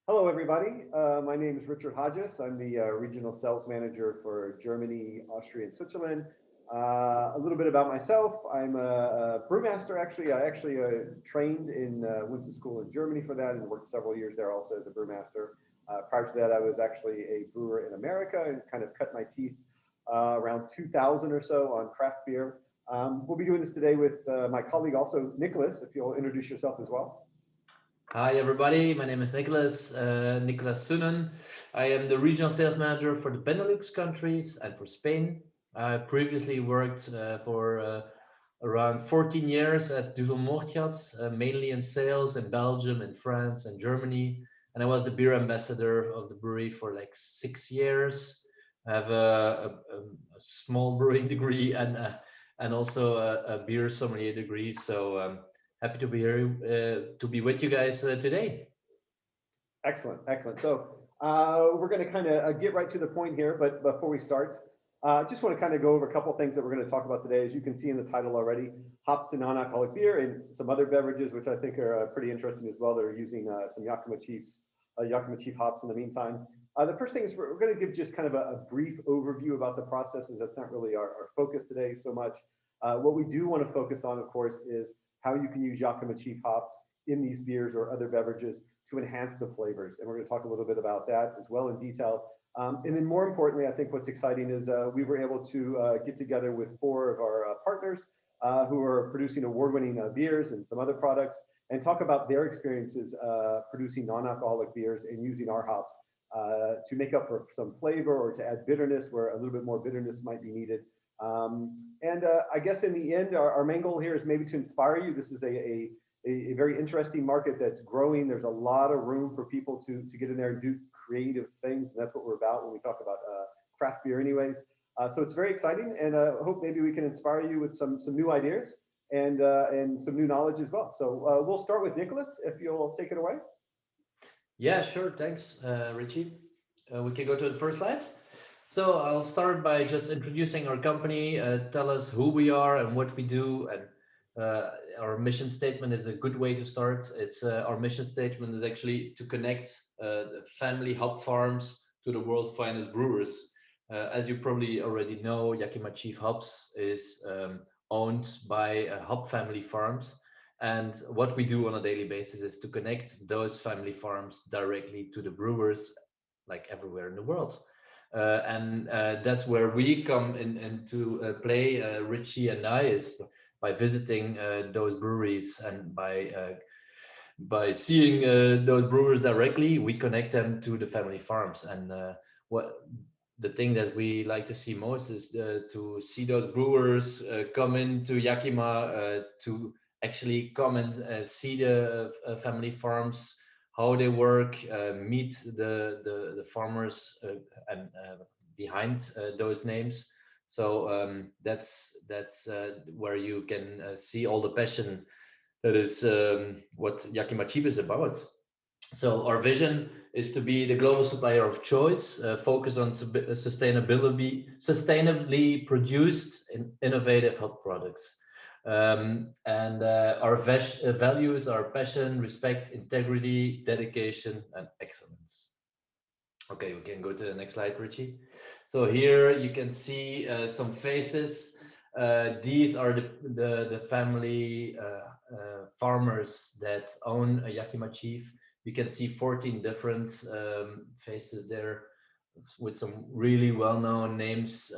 Hello, everybody. My name is Richard Hodges. I'm the regional sales manager for Germany, Austria, and Switzerland. A little bit about myself. I'm a brewmaster, actually. I actually trained in went to school in Germany for that and worked several years there also as a brewmaster. Prior to that, I was actually a brewer in America and kind of cut my teeth around 2000 or so on craft beer. We'll be doing this today with my colleague also, Nicholas, if you'll introduce yourself as well. Hi everybody, my name is Nicholas Sunnen. I am the regional sales manager for the Benelux countries and for Spain. I previously worked for around 14 years at Duvel Moortgat, mainly in sales in Belgium and France and Germany. And I was the beer ambassador of the brewery for like 6 years. I have a small brewing degree and also a beer sommelier degree. So happy to be here to be with you guys today. Excellent, excellent. So we're going to kind of get right to the point here, but before we start, just want to kind of go over a couple of things that we're going to talk about today. As you can see in the title already, hops and non-alcoholic beer and some other beverages, which I think are pretty interesting as well. They're using some Yakima Chief hops in the meantime. The first thing is we're going to give just kind of a brief overview about the processes. That's not really our focus today so much. What we do want to focus on, of course, is how you can use Yakima Chief hops in these beers or other beverages to enhance the flavors. And we're going to talk a little bit about that as well in detail. And then more importantly, I think what's exciting is we were able to get together with 4 of our partners who are producing award-winning beers and some other products and talk about their experiences producing non-alcoholic beers and using our hops to make up for some flavor or to add bitterness where a little bit more bitterness might be needed. I guess in the end, our main goal here is maybe to inspire you. This is a very interesting market that's growing. There's a lot of room for people to get in there and do creative things. And that's what we're about when we talk about craft beer anyways. So it's very exciting, and I hope maybe we can inspire you with some new ideas and some new knowledge as well. So we'll start with Nicholas, if you'll take it away. Yeah, sure. Thanks, Richie. We can go to the first slide. So I'll start by just introducing our company, tell us who we are and what we do, and our mission statement is a good way to start. It's our mission statement is actually to connect the family hop farms to the world's finest brewers. As you probably already know, Yakima Chief Hops is owned by hop family farms. And what we do on a daily basis is to connect those family farms directly to the brewers, like everywhere in the world. That's where we come into play, Richie and I, is by visiting those breweries and by seeing those brewers directly, we connect them to the family farms. And what the thing that we like to see most is to see those brewers come into Yakima to actually come and see the family farms, how they work, meet the farmers and behind those names. So that's where you can see all the passion that is what Yakima Chief is about. So our vision is to be the global supplier of choice, focused on sustainably produced and innovative hop products. Our values are passion, respect, integrity, dedication, and excellence. Okay, we can go to the next slide, Richie. So here you can see some faces. These are the family farmers that own Yakima Chief. You can see 14 different faces there with some really well-known names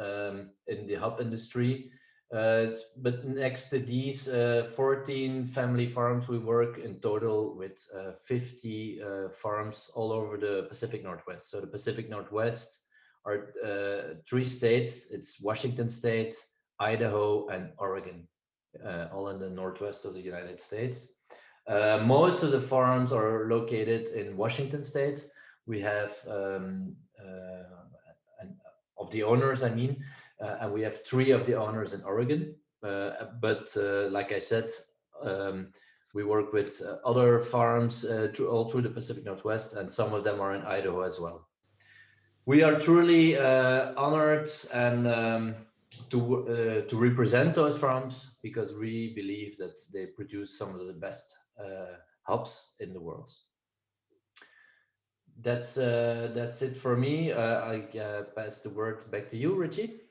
in the hop industry. But next to these 14 family farms, we work in total with 50 farms all over the Pacific Northwest. So the Pacific Northwest are 3 states. It's Washington State, Idaho, and Oregon, all in the Northwest of the United States. Most of the farms are located in Washington State. We have of the owners, I mean, and we have 3 of the owners in Oregon. But like I said, we work with other farms all through the Pacific Northwest, and some of them are in Idaho as well. We are truly honored and to represent those farms because we believe that they produce some of the best hops in the world. That's it for me. I pass the word back to you, Richie.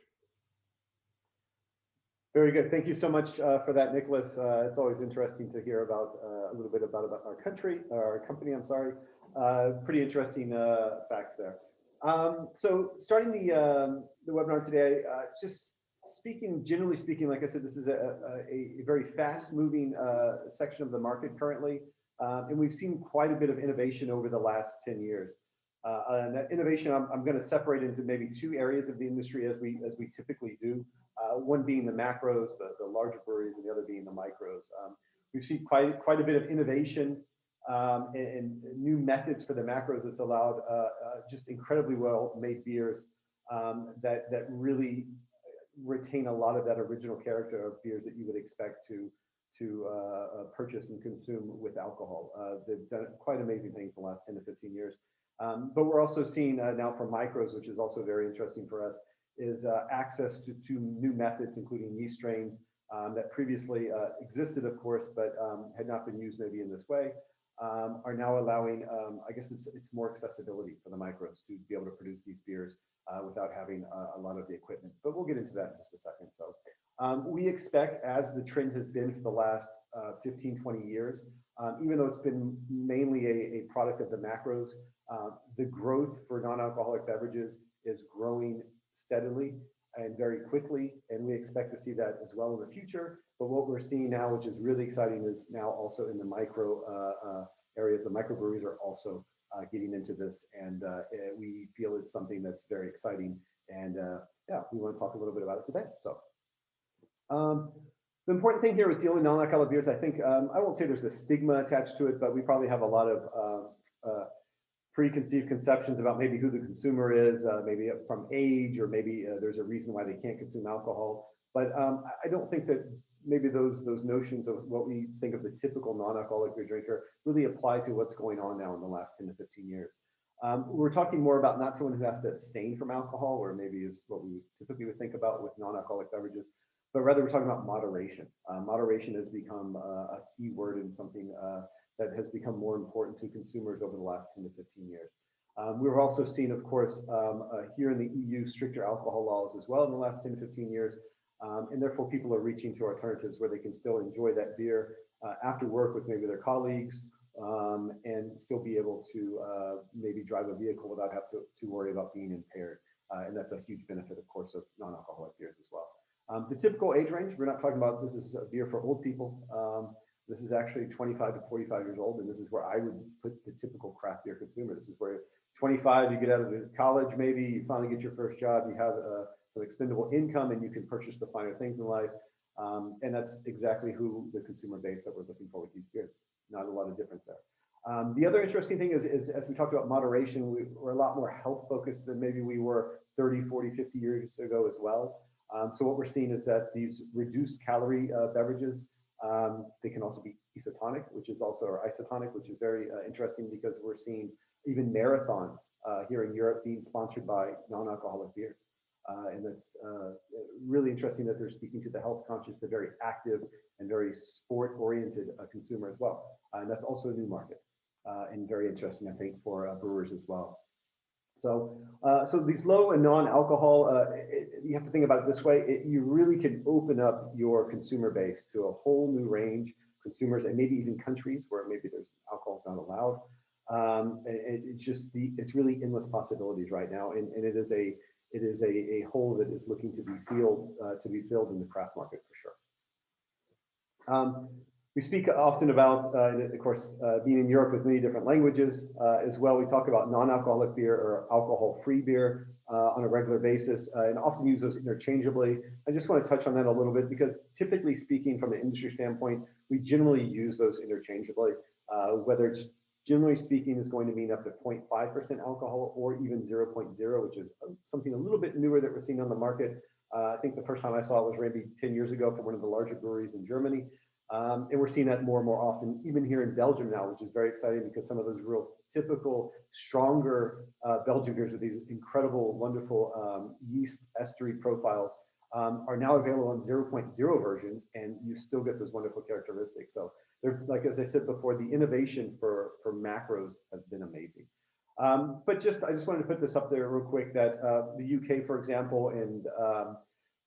Very good. Thank you so much for that, Nicholas. It's always interesting to hear about a little bit about our country, our company, I'm sorry. Pretty interesting facts there. So starting the webinar today, just speaking, generally speaking, like I said, this is a very fast moving section of the market currently. And we've seen quite a bit of innovation over the last 10 years. And that innovation, I'm going to separate into maybe two areas of the industry as we typically do. One being the macros, the larger breweries, and the other being the micros. We've seen quite a bit of innovation and new methods for the macros that's allowed just incredibly well made beers that really retain a lot of that original character of beers that you would expect to purchase and consume with alcohol. They've done quite amazing things in the last 10 to 15 years. But we're also seeing now for micros, which is also very interesting for us, is access to new methods, including yeast strains that previously existed, of course, but had not been used maybe in this way, are now allowing, I guess it's more accessibility for the micros to be able to produce these beers without having a lot of the equipment. But we'll get into that in just a second. So we expect, as the trend has been for the last 15, 20 years, even though it's been mainly a product of the macros, the growth for non-alcoholic beverages is growing steadily and very quickly, and we expect to see that as well in the future. But what we're seeing now, which is really exciting, is now also in the micro areas, the microbreweries are also getting into this, and we feel it's something that's very exciting. And yeah, we want to talk a little bit about it today. So the important thing here with dealing non-alcoholic beers, I think, I won't say there's a stigma attached to it, but we probably have a lot of preconceived conceptions about maybe who the consumer is, maybe from age, or maybe there's a reason why they can't consume alcohol. But I don't think that maybe those notions of what we think of the typical non-alcoholic beer drinker really apply to what's going on now in the last 10 to 15 years. We're talking more about not someone who has to abstain from alcohol, or maybe is what we typically would think about with non-alcoholic beverages, but rather we're talking about moderation. Moderation has become a key word and something that has become more important to consumers over the last 10 to 15 years. We've also seen, of course, here in the EU, stricter alcohol laws as well in the last 10 to 15 years. And therefore, people are reaching to alternatives where they can still enjoy that beer after work with maybe their colleagues, and still be able to maybe drive a vehicle without have to worry about being impaired. And that's a huge benefit, of course, of non-alcoholic beers as well. The typical age range, we're not talking about this is a beer for old people. This is actually 25 to 45 years old, and this is where I would put the typical craft beer consumer. This is where 25, you get out of the college, maybe you finally get your first job, you have some expendable income, and you can purchase the finer things in life. And that's exactly who the consumer base that we're looking for with these beers. Not a lot of difference there. The other interesting thing is as we talked about moderation, we're a lot more health focused than maybe we were 30, 40, 50 years ago as well. So what we're seeing is that these reduced calorie beverages, they can also be isotonic, which is also, or isotonic, which is very interesting, because we're seeing even marathons here in Europe being sponsored by non-alcoholic beers. And that's really interesting that they're speaking to the health conscious, the very active and very sport-oriented consumer as well. And that's also a new market and very interesting, I think, for brewers as well. So, so these low and non-alcohol, you have to think about it this way. You really can open up your consumer base to a whole new range of consumers, and maybe even countries where maybe there's alcohol's not allowed. It's really endless possibilities right now, and it is a hole that is looking to be filled in the craft market for sure. We speak often about, of course, being in Europe with many different languages as well. We talk about non-alcoholic beer or alcohol-free beer on a regular basis, and often use those interchangeably. I just want to touch on that a little bit, because typically speaking, from an industry standpoint, we generally use those interchangeably, whether it's generally speaking is going to mean up to 0.5% alcohol or even 0.0, which is something a little bit newer that we're seeing on the market. I think the first time I saw it was maybe 10 years ago from one of the larger breweries in Germany. And we're seeing that more and more often, even here in Belgium now, which is very exciting, because some of those real typical, stronger Belgian beers with these incredible, wonderful yeast estery profiles are now available in 0.0 versions, and you still get those wonderful characteristics. So they're, like, as I said before, the innovation for macros has been amazing. But I just wanted to put this up there real quick that the UK, for example, and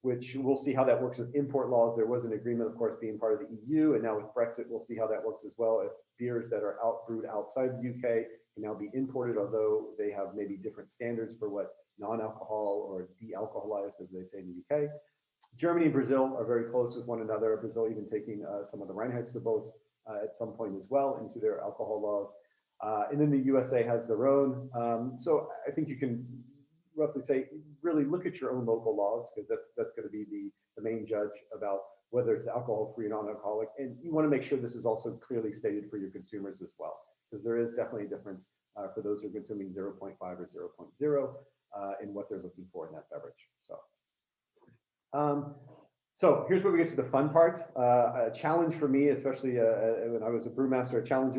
which we'll see how that works with import laws. There was an agreement, of course, being part of the EU, and now with Brexit, we'll see how that works as well. If beers that are brewed outside the UK can now be imported, although they have maybe different standards for what non-alcohol or de-alcoholized, as they say in the UK. Germany and Brazil are very close with one another. Brazil even taking some of the Reinheitsgebot at some point as well into their alcohol laws. And then the USA has their own. So I think you can roughly say, really look at your own local laws, because that's going to be the main judge about whether it's alcohol-free or non-alcoholic. And you want to make sure this is also clearly stated for your consumers as well, because there is definitely a difference for those who are consuming 0.5 or 0.0 in what they're looking for in that beverage. So here's where we get to the fun part. A challenge for me, especially when I was a brewmaster, a challenge,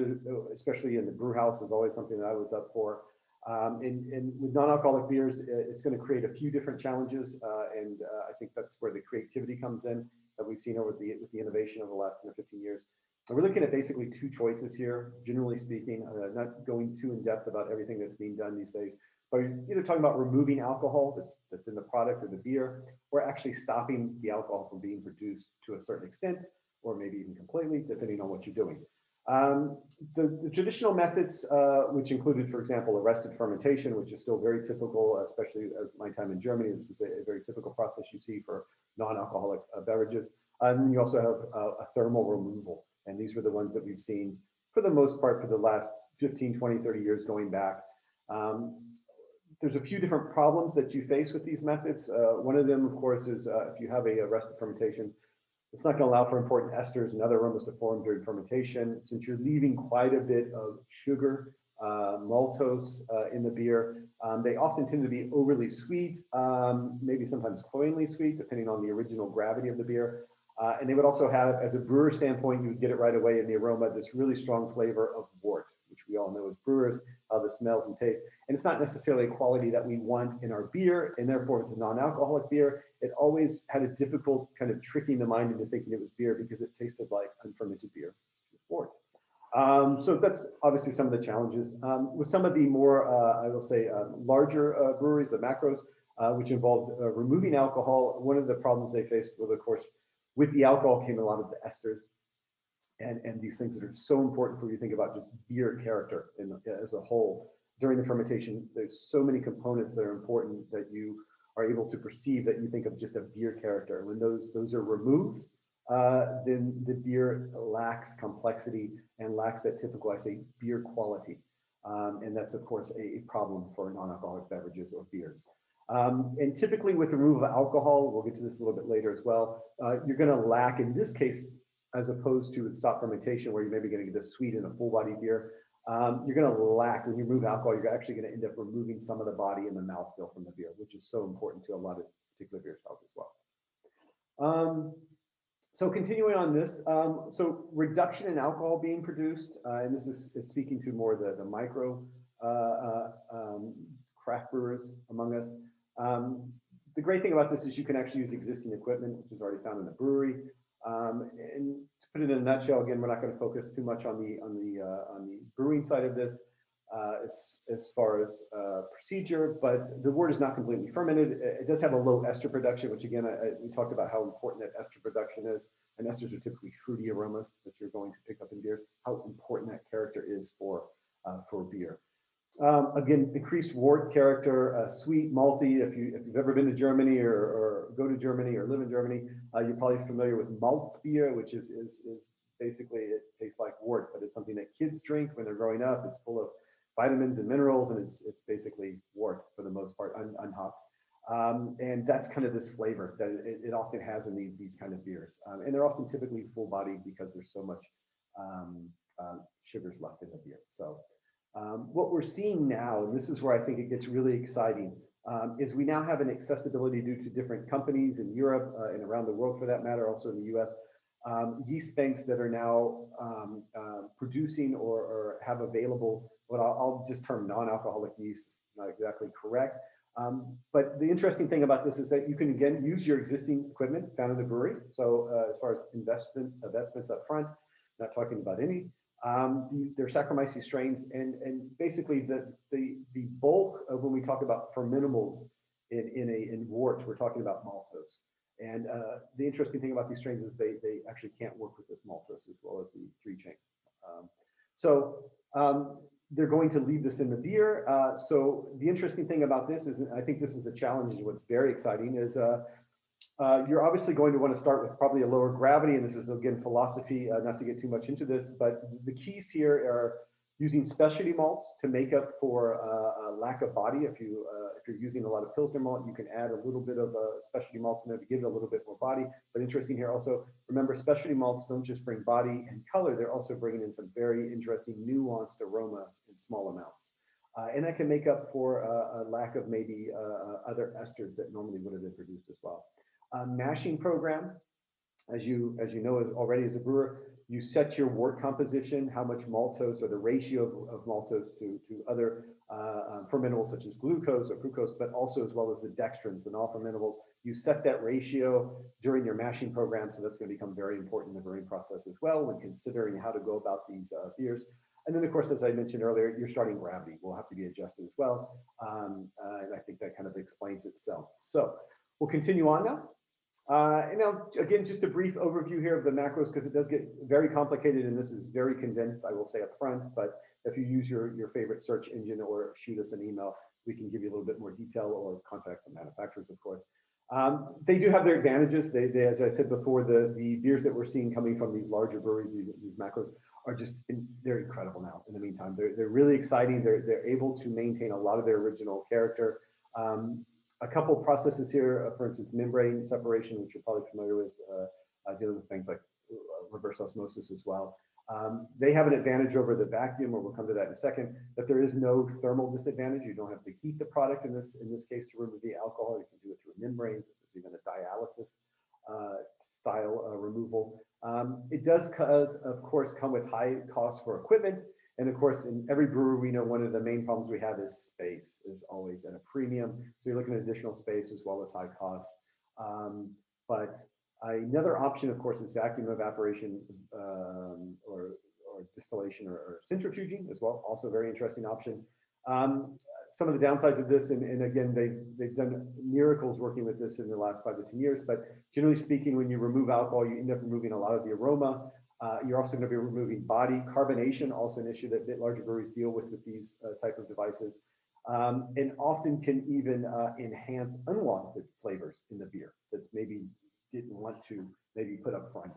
especially in the brew house, was always something that I was up for. And with non-alcoholic beers, it's going to create a few different challenges, and I think that's where the creativity comes in that we've seen with the innovation over the last 10 or 15 years. So we're looking at basically two choices here, generally speaking. Not going too in depth about everything that's being done these days, but you're either talking about removing alcohol that's in the product or the beer, or actually stopping the alcohol from being produced to a certain extent, or maybe even completely, depending on what you're doing. The traditional methods, which included, for example, arrested fermentation, which is still very typical, especially as my time in Germany. This is a very typical process you see for non-alcoholic beverages. And then you also have a thermal removal. And these were the ones that we've seen for the most part for the last 15, 20, 30 years going back. There's a few different problems that you face with these methods. One of them, of course, is if you have a arrested fermentation, it's not going to allow for important esters and other aromas to form during fermentation. Since you're leaving quite a bit of sugar, maltose in the beer, they often tend to be overly sweet, maybe sometimes cloyingly sweet, depending on the original gravity of the beer. And they would also have, as a brewer standpoint, you would get it right away in the aroma, this really strong flavor of wort, which we all know as brewers, how this smells and tastes. And it's not necessarily a quality that we want in our beer, and therefore it's a non-alcoholic beer. It always had a difficult kind of tricking the mind into thinking it was beer because it tasted like unfermented beer, wort. So that's obviously some of the challenges. With some of the more, I will say, larger breweries, the macros, which involved removing alcohol, one of the problems they faced was, of course, with the alcohol came a lot of the esters and these things that are so important for you to think about just beer character as a whole. During the fermentation, there's so many components that are important that you are able to perceive that you think of just a beer character. When those are removed, then the beer lacks complexity and lacks that typical, I say, beer quality. And that's, of course, a problem for non-alcoholic beverages or beers. And typically with the removal of alcohol, we'll get to this a little bit later as well, you're going to lack, in this case, as opposed to stop fermentation, where you're maybe going to get a sweet in a full body beer, you're going to lack, when you remove alcohol, you're actually going to end up removing some of the body and the mouthfeel from the beer, which is so important to a lot of particular beer styles as well. So continuing on this, so reduction in alcohol being produced, and this is speaking to more the micro craft brewers among us. The great thing about this is you can actually use existing equipment, which is already found in the brewery. And to put it in a nutshell, again, we're not going to focus too much on the brewing side of this as far as procedure, but the wort is not completely fermented. It does have a low ester production, which again, we talked about how important that ester production is. And esters are typically fruity aromas that you're going to pick up in beers, how important that character is for beer. Again, increased wort character, sweet, malty. If you've ever been to Germany or go to Germany or live in Germany, you're probably familiar with Malzbier, which is basically, it tastes like wort, but it's something that kids drink when they're growing up. It's full of vitamins and minerals, and it's basically wort for the most part, unhopped. And that's kind of this flavor that it often has in these kind of beers. And they're often typically full-bodied because there's so much sugars left in the beer. So what we're seeing now, and this is where I think it gets really exciting, is we now have an accessibility due to different companies in Europe and around the world for that matter, also in the US, yeast banks that are now producing or have available what I'll just term non-alcoholic yeast, not exactly correct. But the interesting thing about this is that you can, again, use your existing equipment found in the brewery. So as far as investments up front, not talking about any. They're Saccharomyces strains, and basically the bulk of when we talk about fermentables in wort, we're talking about maltose. And the interesting thing about these strains is they actually can't work with this maltose as well as the 3-chain. So they're going to leave this in the beer. So the interesting thing about this is, and I think this is the challenge, is what's very exciting is you're obviously going to want to start with probably a lower gravity, and this is again philosophy, not to get too much into this, but the keys here are using specialty malts to make up for a lack of body. If you're using a lot of Pilsner malt, you can add a little bit of specialty malts in there to give it a little bit more body. But interesting here also, remember, specialty malts don't just bring body and color, they're also bringing in some very interesting nuanced aromas in small amounts. And that can make up for a lack of maybe other esters that normally would have been produced as well. Mashing program, as you know already as a brewer, you set your wort composition, how much maltose or the ratio of maltose to other fermentables such as glucose or fructose, but also as well as the dextrins, the non-fermentables. You set that ratio during your mashing program, so that's going to become very important in the brewing process as well when considering how to go about these beers. And then, of course, as I mentioned earlier, your starting gravity will have to be adjusted as well. And I think that kind of explains itself. So we'll continue on now. And now, again, just a brief overview here of the macros, because it does get very complicated, and this is very condensed, I will say up front. But if you use your favorite search engine or shoot us an email, we can give you a little bit more detail, or contact some manufacturers, of course. They do have their advantages. They as I said before, the beers that we're seeing coming from these larger breweries, these macros, are just they're incredible now. In the meantime, they're really exciting. They're able to maintain a lot of their original character. A couple of processes here, for instance, membrane separation, which you're probably familiar with, dealing with things like reverse osmosis as well. They have an advantage over the vacuum, or we'll come to that in a second, that there is no thermal disadvantage. You don't have to heat the product in this case to remove the alcohol. You can do it through membranes. There's even a dialysis style removal. It does, of course, come with high costs for equipment. And of course, in every brewery, we know one of the main problems we have is space is always at a premium. So you're looking at additional space as well as high costs. But another option, of course, is vacuum evaporation or distillation or centrifuging as well. Also a very interesting option. Some of the downsides of this, and again, they've done miracles working with this in the last 5 to 10 years. But generally speaking, when you remove alcohol, you end up removing a lot of the aroma. You're also going to be removing body. Carbonation, also an issue that larger breweries deal with these type of devices, and often can even enhance unwanted flavors in the beer that's maybe didn't want to maybe put up front.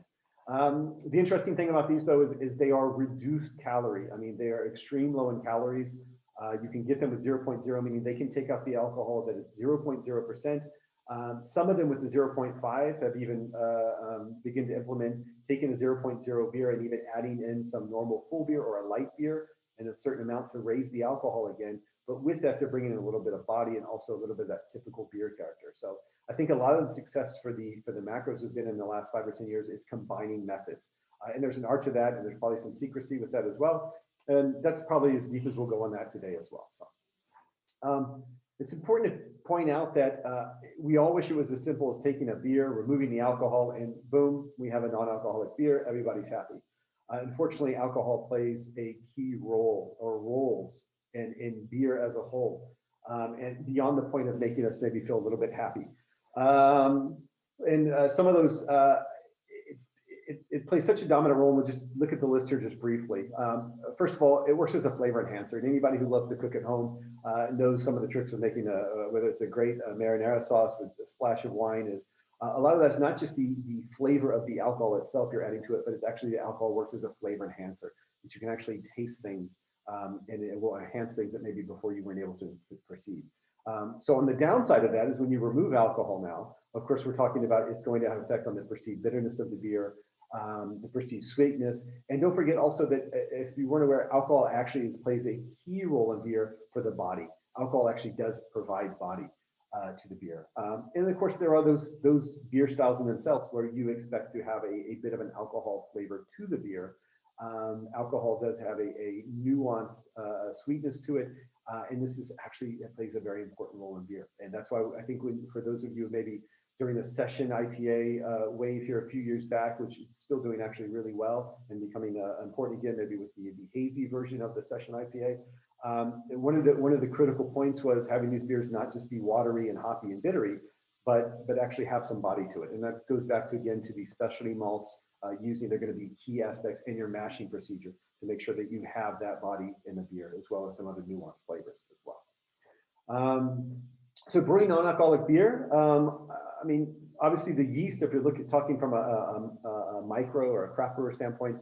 The interesting thing about these, though, is they are reduced calorie. I mean, they are extreme low in calories. You can get them with 0.0, meaning they can take out the alcohol that it's 0.0%. Some of them with the 0.5 have even begun to implement taking a 0.0 beer and even adding in some normal full beer or a light beer and a certain amount to raise the alcohol again. But with that, they're bringing in a little bit of body and also a little bit of that typical beer character. So I think a lot of the success for the macros have been in the last 5 or 10 years is combining methods. And there's an art to that, and there's probably some secrecy with that as well. And that's probably as deep as we'll go on that today as well. So it's important to point out that we all wish it was as simple as taking a beer, removing the alcohol, and boom, we have a non-alcoholic beer. Everybody's happy. Unfortunately, alcohol plays a key role or roles in beer as a whole, and beyond the point of making us maybe feel a little bit happy. Some of those, it plays such a dominant role. We'll just look at the list here just briefly. First of all, it works as a flavor enhancer. And anybody who loves to cook at home knows some of the tricks of making whether it's a great marinara sauce with a splash of wine is a lot of that's not just the flavor of the alcohol itself you're adding to it, but it's actually the alcohol works as a flavor enhancer, that you can actually taste things and it will enhance things that maybe before you weren't able to perceive. So on the downside of that is when you remove alcohol now, of course, we're talking about it's going to have an effect on the perceived bitterness of the beer, the perceived sweetness. And don't forget also that if you weren't aware, alcohol actually plays a key role in beer for the body. Alcohol actually does provide body to the beer. And of course, there are those beer styles in themselves where you expect to have a bit of an alcohol flavor to the beer. Alcohol does have a nuanced sweetness to it. And this is actually, it plays a very important role in beer. And that's why I think for those of you maybe during the session IPA wave here a few years back, which is still doing actually really well and becoming important again, maybe with the hazy version of the session IPA. And one of the critical points was having these beers not just be watery and hoppy and bittery, but actually have some body to it. And that goes back to, again, to the specialty malts they're going to be key aspects in your mashing procedure to make sure that you have that body in the beer, as well as some other nuanced flavors as well. So brewing non-alcoholic beer, I mean, obviously the yeast, if you're talking from a micro or a craft brewer standpoint,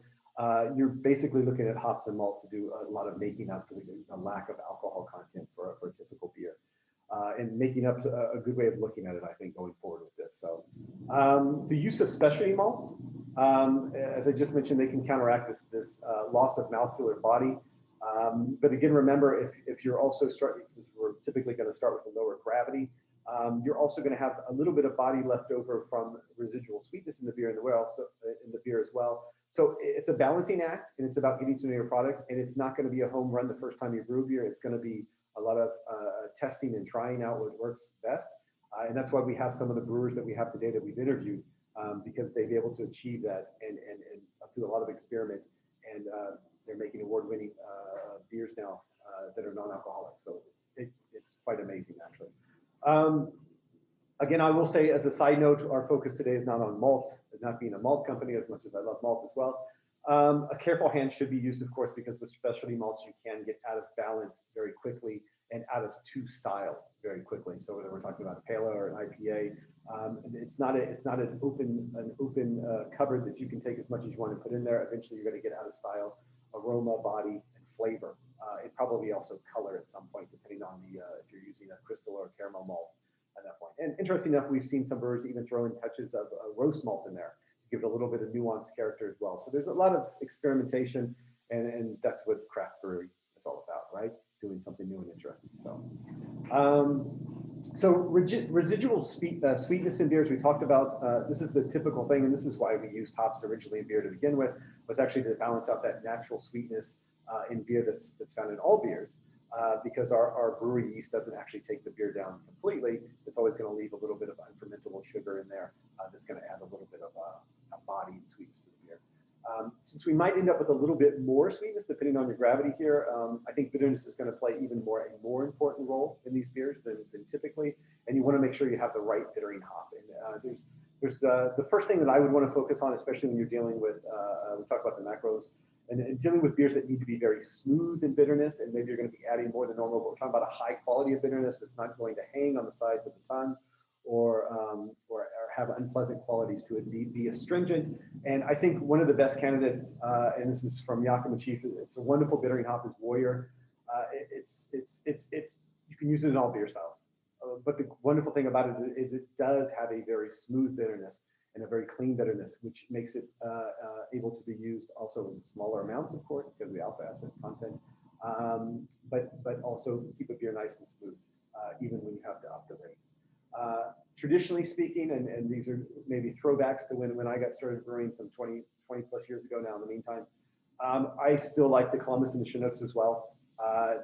you're basically looking at hops and malt to do a lot of making up for the lack of alcohol content for a typical beer. And making up's a good way of looking at it, I think, going forward with this. So the use of specialty malts, as I just mentioned, they can counteract this loss of mouthfeel or body. But again, remember, if you're also starting, because we're typically going to start with a lower gravity, you're also going to have a little bit of body left over from residual sweetness in the beer as well. So it's a balancing act, and it's about getting to know your product. And it's not going to be a home run the first time you brew beer. It's going to be a lot of testing and trying out what works best. And that's why we have some of the brewers that we have today that we've interviewed, because they've been able to achieve that and do a lot of experiment. And they're making award-winning beers now that are non-alcoholic. So it's quite amazing, actually. Again, I will say as a side note, our focus today is not on malt, not being a malt company, as much as I love malt as well. A careful hand should be used, of course, because with specialty malts, you can get out of balance very quickly and out of style very quickly. So whether we're talking about a pale ale or an IPA, it's not an open cupboard that you can take as much as you want to put in there. Eventually, you're going to get out of style, aroma, body, and flavor, and probably also color at some point, depending on if you're using a crystal or a caramel malt at that point. And interesting enough, we've seen some brewers even throw in touches of roast malt in there, give it a little bit of nuanced character as well. So there's a lot of experimentation, and that's what craft brewing is all about, right? Doing something new and interesting. So residual sweetness in beers we talked about. This is the typical thing, and this is why we used hops originally in beer to begin with, was actually to balance out that natural sweetness in beer that's found in all beers. Because our brewery yeast doesn't actually take the beer down completely. It's always going to leave a little bit of unfermentable sugar in there that's going to add a little bit of a body and sweetness to the beer. Since we might end up with a little bit more sweetness depending on your gravity here, I think bitterness is going to play even a more important role in these beers than typically, and you want to make sure you have the right bittering hop. And there's the first thing that I would want to focus on, especially when you're dealing with, we talk about the macros, and dealing with beers that need to be very smooth in bitterness, and maybe you're going to be adding more than normal, but we're talking about a high quality of bitterness that's not going to hang on the sides of the tongue or have unpleasant qualities to it, be astringent. And I think one of the best candidates, and this is from Yakima Chief, it's a wonderful bittering hop, is Warrior. You can use it in all beer styles. But the wonderful thing about it is it does have a very smooth bitterness and a very clean bitterness, which makes it able to be used also in smaller amounts, of course, because of the alpha acid content, but also keep a beer nice and smooth, even when you have to up the rates. Traditionally speaking, and these are maybe throwbacks to when I got started brewing some 20 plus years ago now in the meantime, I still like the Columbus and the Chinooks as well.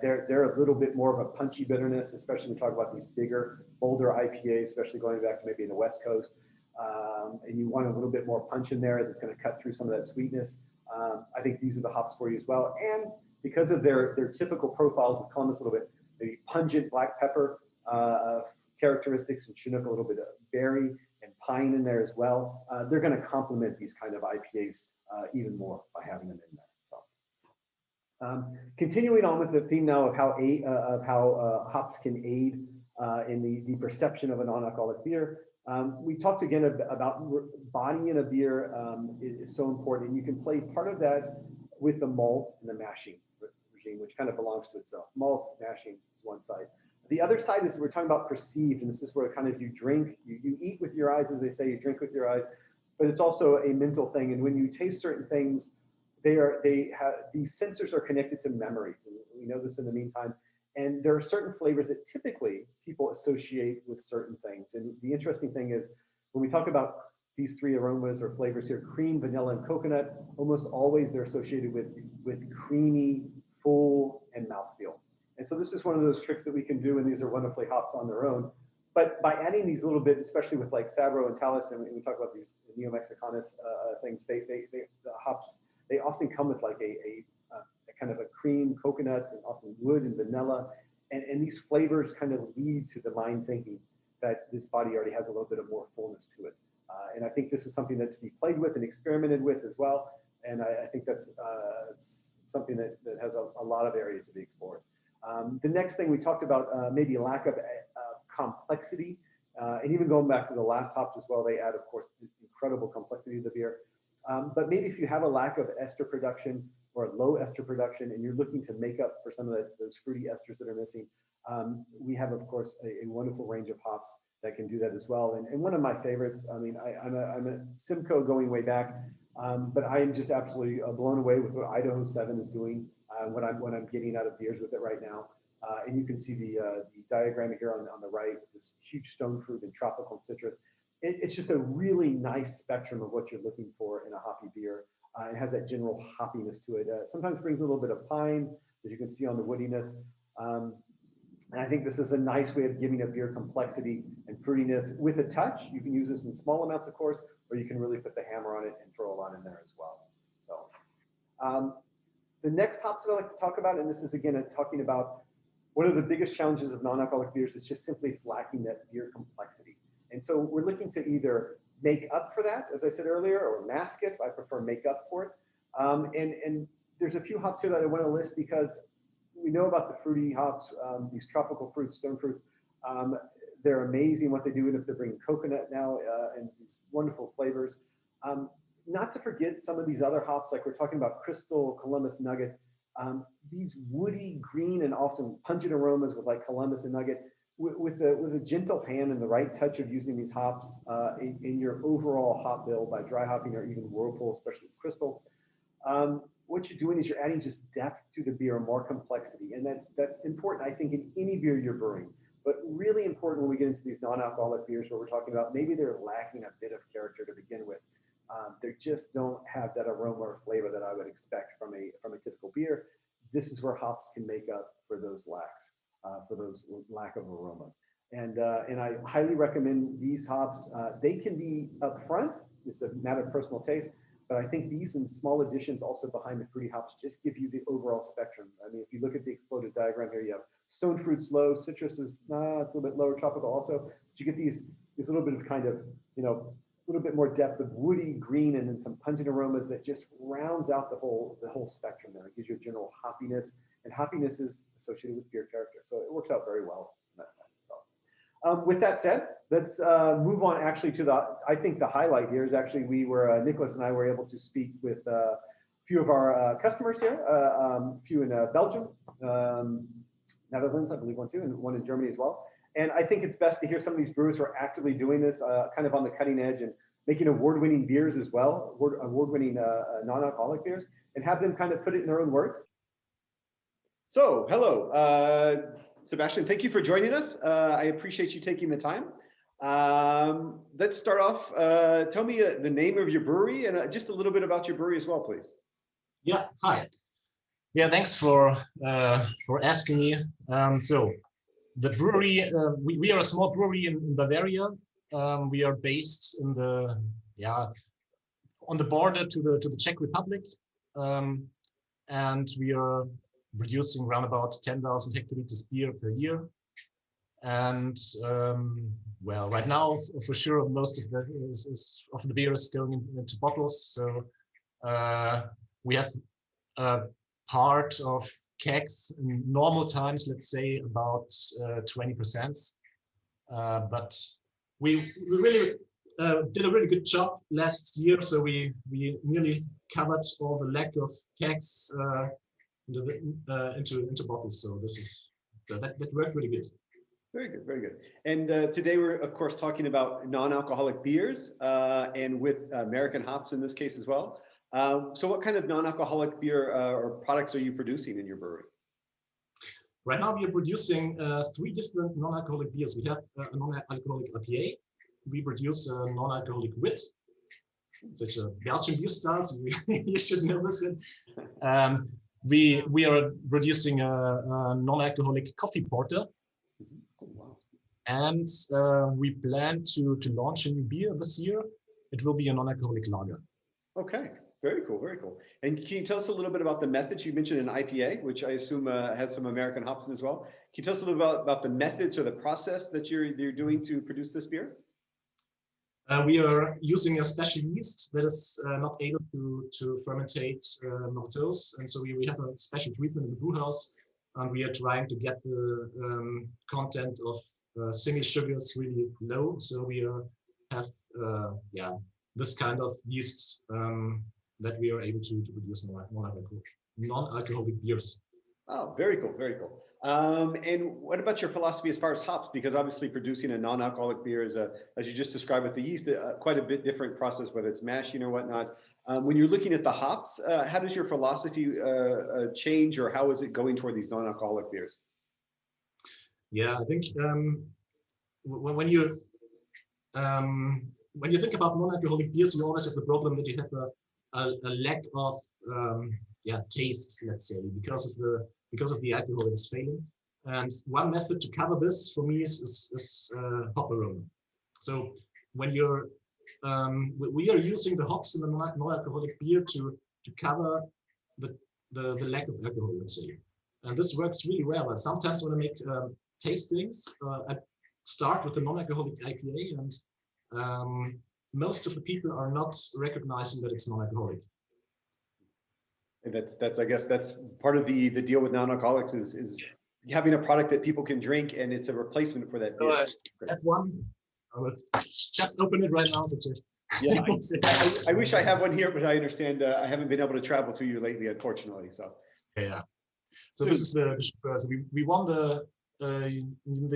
They're a little bit more of a punchy bitterness, especially when we talk about these bigger, bolder IPAs, especially going back to maybe in the West Coast. And you want a little bit more punch in there that's going to cut through some of that sweetness. I think these are the hops for you as well. And because of their typical profiles with Columbus, a little bit maybe pungent black pepper characteristics, and Chinook a little bit of berry and pine in there as well, they're going to complement these kind of IPAs even more by having them in there. So, continuing on with the theme now of how hops can aid in the perception of a non-alcoholic beer. We talked again about body in a beer is so important, and you can play part of that with the malt and the mashing regime, which kind of belongs to itself. Malt, mashing, one side. The other side is we're talking about perceived, and this is where kind of you drink, you eat with your eyes, as they say, you drink with your eyes, but it's also a mental thing. And when you taste certain things, these sensors are connected to memories, and we know this in the meantime. And there are certain flavors that typically people associate with certain things. And the interesting thing is when we talk about these three aromas or flavors here, cream, vanilla, and coconut, almost always they're associated with creamy, full, and mouthfeel. And so this is one of those tricks that we can do, and these are wonderfully hops on their own, but by adding these little bit, especially with like Sabro and Talus, and we talk about these Neo-Mexicanos things, the hops, they often come with like a kind of a cream, coconut, and often wood and vanilla. And these flavors kind of lead to the mind thinking that this body already has a little bit of more fullness to it. And I think this is something that to be played with and experimented with as well. And I think that's something that has a lot of area to be explored. The next thing we talked about, maybe lack of complexity, and even going back to the last hops as well, they add, of course, incredible complexity to the beer. But maybe if you have a lack of ester production or low ester production, and you're looking to make up for some of those fruity esters that are missing, we have, of course, a wonderful range of hops that can do that as well. And one of my favorites, I mean, I'm a Simcoe going way back, but I am just absolutely blown away with what Idaho 7 is doing, what I'm getting out of beers with it right now. And you can see the diagram here on the right, this huge stone fruit and tropical and citrus. It's just a really nice spectrum of what you're looking for in a hoppy beer. It has that general hoppiness to it. Sometimes brings a little bit of pine, as you can see on the woodiness. And I think this is a nice way of giving a beer complexity and fruitiness with a touch. You can use this in small amounts, of course, or you can really put the hammer on it and throw a lot in there as well. So the next hops that I like to talk about, and this is again talking about one of the biggest challenges of non-alcoholic beers is just simply it's lacking that beer complexity. And so we're looking to either make up for that, as I said earlier, or mask it. I prefer make up for it. And there's a few hops here that I want to list because we know about the fruity hops, these tropical fruits, stone fruits. They're amazing what they do, and if they're bringing coconut now and these wonderful flavors. Not to forget some of these other hops, like we're talking about Crystal, Columbus, Nugget. These woody, green, and often pungent aromas with like Columbus and Nugget, with a gentle hand and the right touch of using these hops in your overall hop bill by dry hopping or even Whirlpool, especially Crystal. What you're doing is you're adding just depth to the beer, more complexity, and that's important, I think, in any beer you're brewing. But really important when we get into these non-alcoholic beers where we're talking about maybe they're lacking a bit of character to begin with. They just don't have that aroma or flavor that I would expect from a typical beer. This is where hops can make up for those lacks, for those lack of aromas. And I highly recommend these hops. They can be upfront. It's a matter of personal taste. But I think these and small additions also behind the fruity hops just give you the overall spectrum. I mean, if you look at the exploded diagram here, you have stone fruits low, citrus is it's a little bit lower, tropical also. But you get these little bit of kind of, a little bit more depth of woody, green, and then some pungent aromas that just rounds out the whole spectrum there. It gives you a general hoppiness, and hoppiness is associated with beer character. So it works out very well in that sense. So with that said, let's move on actually to I think the highlight here is actually Nicholas and I were able to speak with a few of our customers here, a few in Belgium, Netherlands, I believe one too, and one in Germany as well. And I think it's best to hear some of these brewers who are actively doing this kind of on the cutting edge and making award-winning beers as well, award-winning non-alcoholic beers, and have them kind of put it in their own words. So, hello, Sebastian, thank you for joining us. I appreciate you taking the time. Let's start off. Tell me the name of your brewery and just a little bit about your brewery as well, please. Yeah, hi. Yeah, thanks for asking me. So the brewery, we are a small brewery in Bavaria. We are based in on the border to the Czech Republic, and we are producing around about 10,000 hectoliters beer per year. And well, right now, for sure, most of the beer is going into bottles. So we have a part of kegs in normal times, let's say about 20%. But we really did a really good job last year. So we nearly covered all the lack of kegs into bottles. So that worked really good. Very good, very good. And today we're, of course, talking about non-alcoholic beers and with American hops in this case as well. So what kind of non-alcoholic beer or products are you producing in your brewery? Right now we are producing 3 different non-alcoholic beers. We have a non-alcoholic IPA. We produce a non-alcoholic wit. Such a Belgian beer style, so you should know this. We are producing a non-alcoholic coffee porter. And we plan to launch a new beer this year. It will be a non-alcoholic lager. Okay, very cool, very cool. And can you tell us a little bit about the methods? You mentioned an IPA, which I assume has some American hops in as well. Can you tell us a little about the methods or the process that you're doing to produce this beer? We are using a special yeast that is not able to fermentate maltose, and so we have a special treatment in the brew house, and we are trying to get the content of single sugars really low. So we have this kind of yeast that we are able to produce non-alcoholic beers. Oh, very cool, very cool. And what about your philosophy as far as hops? Because obviously producing a non-alcoholic beer is, as you just described with the yeast, quite a bit different process, whether it's mashing or whatnot. When you're looking at the hops, how does your philosophy change, or how is it going toward these non-alcoholic beers? Yeah, I think when you think about non-alcoholic beers, you always have the problem that you have a lack of taste, let's say, because of the alcohol that is failing. And one method to cover this for me is hop aroma. So when we are using the hops in the non-alcoholic beer to cover the lack of alcohol, let's say. And this works really well. And sometimes when I make tastings, I start with the non-alcoholic IPA, and most of the people are not recognizing that it's non-alcoholic. And that's I guess that's part of the deal with non-alcoholics is having a product that people can drink, and it's a replacement for that beer. F1. I will just open it right now. So just yeah, I wish I have one here, but I understand I haven't been able to travel to you lately, unfortunately. So yeah. So this is the so we won the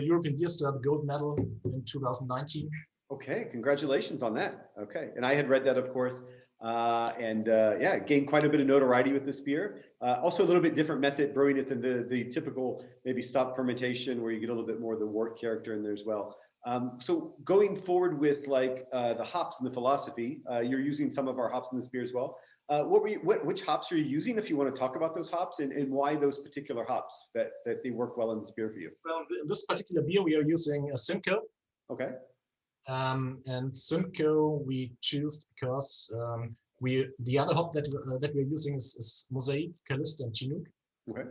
European Beer Star, the gold medal in 2019. Okay, congratulations on that. Okay, and I had read that, of course. Gained quite a bit of notoriety with this beer. Also a little bit different method brewing it than the typical maybe stop fermentation, where you get a little bit more of the wort character in there as well. So going forward with like the hops and the philosophy, you're using some of our hops in this beer as well. Which hops are you using, if you want to talk about those hops, and why those particular hops that they work well in this beer for you? Well, in this particular beer, we are using a Simcoe. Okay. And Simcoe we choose because the other hop that we're using is Mosaic, Calista, and Chinook. Okay.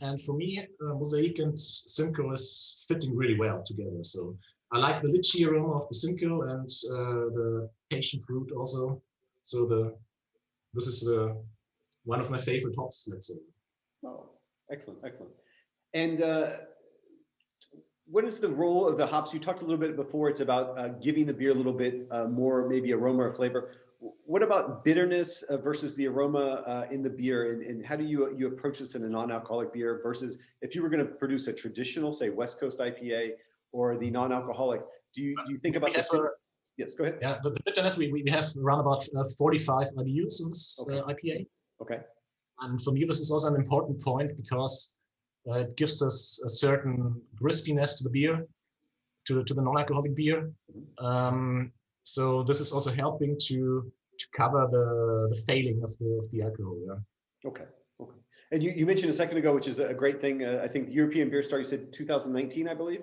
And for me, Mosaic and Simcoe is fitting really well together. So I like the lychee aroma of the Simcoe and the passion fruit also. So this is one of my favorite hops, let's say. Oh, excellent, excellent. And what is the role of the hops? You talked a little bit before. It's about giving the beer a little bit more, maybe aroma or flavor. What about bitterness versus the aroma in the beer, and how do you approach this in a non-alcoholic beer versus if you were going to produce a traditional, say, West Coast IPA or the non-alcoholic? Do you think about this? Yes, go ahead. Yeah, the bitterness, we have around about 45 IBUs in this IPA. Okay. And for me, this is also an important point because it gives us a certain crispiness to the beer, to the non-alcoholic beer. So this is also helping to cover the failing of the alcohol. Yeah. Okay. Okay. And you mentioned a second ago, which is a great thing. I think the European Beer Star, you said 2019, I believe,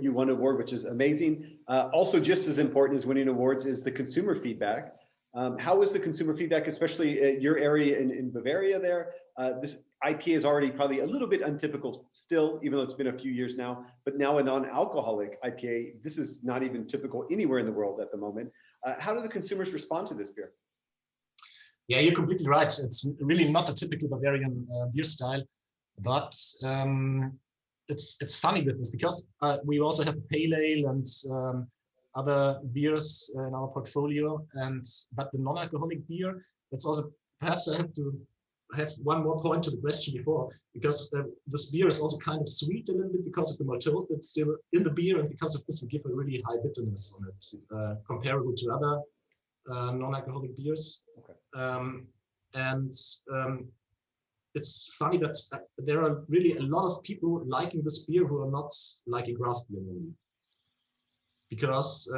you won an award, which is amazing. Also, just as important as winning awards is the consumer feedback. How is the consumer feedback, especially your area in Bavaria there? This IPA is already probably a little bit untypical still, even though it's been a few years now, but now a non-alcoholic IPA, this is not even typical anywhere in the world at the moment. How do the consumers respond to this beer? Yeah, you're completely right. It's really not a typical Bavarian beer style, but it's funny with this because we also have pale ale and other beers in our portfolio, but the non-alcoholic beer, it's also, perhaps I have to have one more point to the question before, because this beer is also kind of sweet a little bit because of the maltose that's still in the beer, and because of this we give a really high bitterness on it, comparable to other non-alcoholic beers. Okay. It's funny that there are really a lot of people liking this beer who are not liking craft beer normally. Because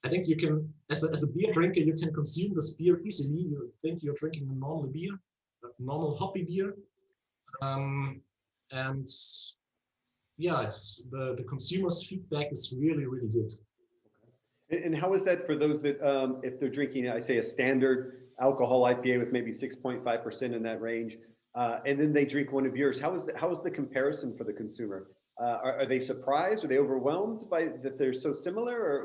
I think you can, as a beer drinker, you can consume this beer easily. You think you're drinking a normal beer, a normal hoppy beer, and yeah, it's the consumers' feedback is really, really good. And how is that for those that, if they're drinking, I say a standard alcohol IPA with maybe 6.5% in that range, and then they drink one of yours, how is the comparison for the consumer? Are they surprised? Are they overwhelmed by that they're so similar, or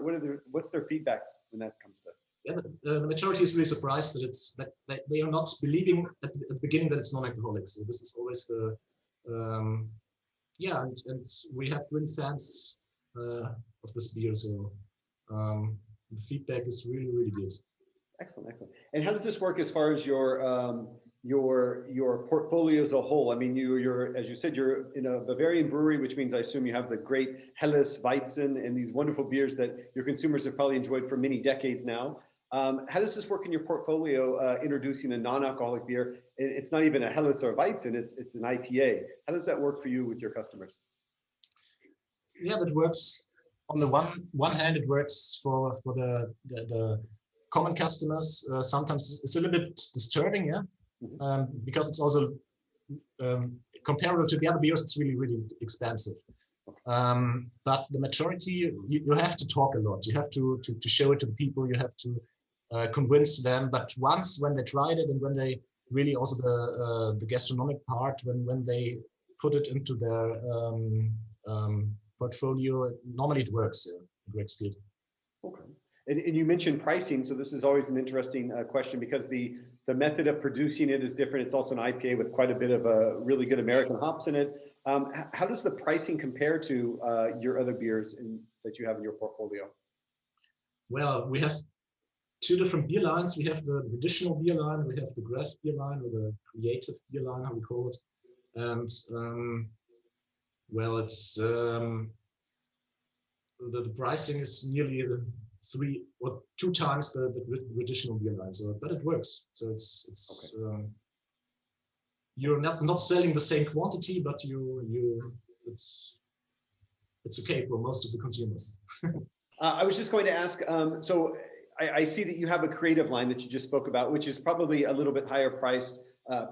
what's their feedback when that comes to? Yeah, the majority is really surprised that that they are not believing at the beginning that it's non-alcoholic. So this is always the yeah, and we have really fans of this beer. So the feedback is really, really good. Excellent, excellent. And how does this work as far as your portfolio as a whole? I mean, you're as you said, you're in a Bavarian brewery, which means I assume you have the great Helles, Weizen, and these wonderful beers that your consumers have probably enjoyed for many decades now. How does this work in your portfolio, introducing a non-alcoholic beer? It's not even a Helles or Weizen, it's an IPA. How does that work for you with your customers? Yeah, that works. On the one hand, it works for the common customers. Sometimes it's a little bit disturbing, yeah, because it's also comparable to the other beers. It's really, really expensive. But the majority, you have to talk a lot. You have to show it to the people. You have to convince them. But once when they tried it and when they really also the gastronomic part, when they put it into their portfolio, normally it works. Yeah. It works good. Okay. And you mentioned pricing, so this is always an interesting question because the method of producing it is different. It's also an IPA with quite a bit of really good American hops in it. How does the pricing compare to your other beers that you have in your portfolio? Well, we have two different beer lines. We have the traditional beer line, we have the craft beer line, or the creative beer line, how we call it. And well, it's the pricing is nearly 3 or 2 times the traditional beer line. So, but it works. So it's okay. You're not selling the same quantity, but it's okay for most of the consumers. I was just going to ask. So I see that you have a creative line that you just spoke about, which is probably a little bit higher priced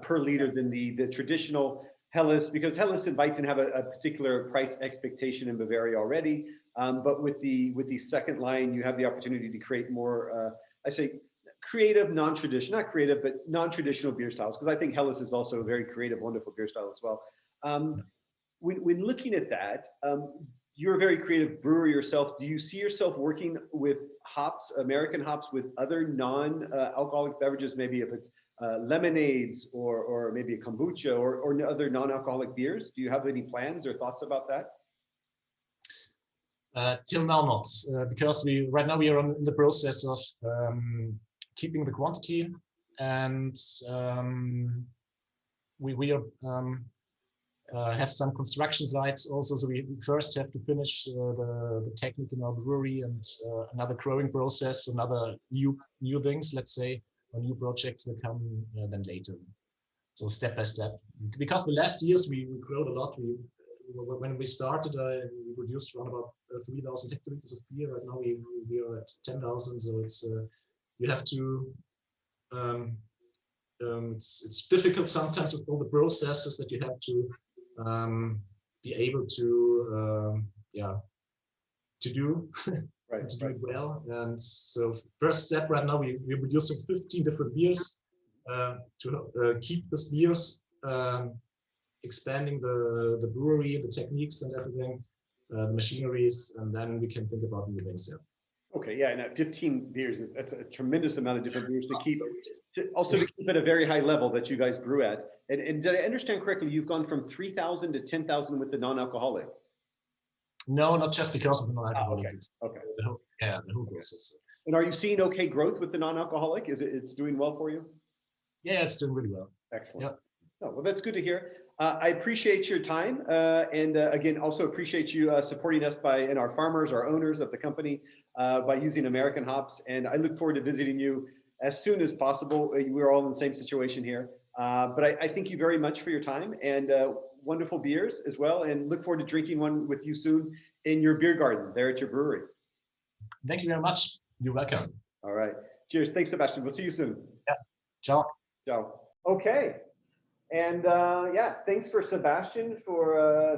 per liter than the traditional Helles, because Helles and Weizen have a particular price expectation in Bavaria already. But with the second line, you have the opportunity to create more, I say, creative, non-traditional, not creative, but non-traditional beer styles, because I think Helles is also a very creative, wonderful beer style as well. When looking at that, you're a very creative brewer yourself. Do you see yourself working with hops, American hops, with other non-alcoholic beverages, maybe if it's lemonades or maybe a kombucha or other non-alcoholic beers? Do you have any plans or thoughts about that? Till now not, because right now we are in the process of keeping the quantity, and we are have some construction sites also. So we first have to finish the technique in our brewery and another growing process, another new things, let's say, or new projects will come then later. So step by step, because the last years we growed a lot. When we started, we produced around about 3,000 hectoliters of beer. Right now we are at 10,000. So it's you have to. It's difficult sometimes with all the processes that you have to be able to to do right, to do it well. And so first step right now we're producing 15 different beers to keep these beers. Expanding the brewery, the techniques and everything, the machineries, and then we can think about new things. Yeah. Okay, yeah, and at 15 beers, that's a tremendous amount of different beers to keep. To keep at a very high level that you guys brew at. And did I understand correctly? You've gone from 3,000 to 10,000 with the non-alcoholic. No, not just because of the non-alcoholic. Okay. The whole process. And are you seeing okay growth with the non-alcoholic? It's doing well for you? Yeah, it's doing really well. Excellent. Yeah. Oh, well, that's good to hear. I appreciate your time, and again, also appreciate you supporting us and our farmers, our owners of the company, by using American hops. And I look forward to visiting you as soon as possible. We're all in the same situation here, but I thank you very much for your time and wonderful beers as well. And look forward to drinking one with you soon in your beer garden there at your brewery. Thank you very much. You're welcome. All right. Cheers. Thanks, Sebastian. We'll see you soon. Yeah. Ciao. Ciao. Okay. And yeah, thanks for Sebastian for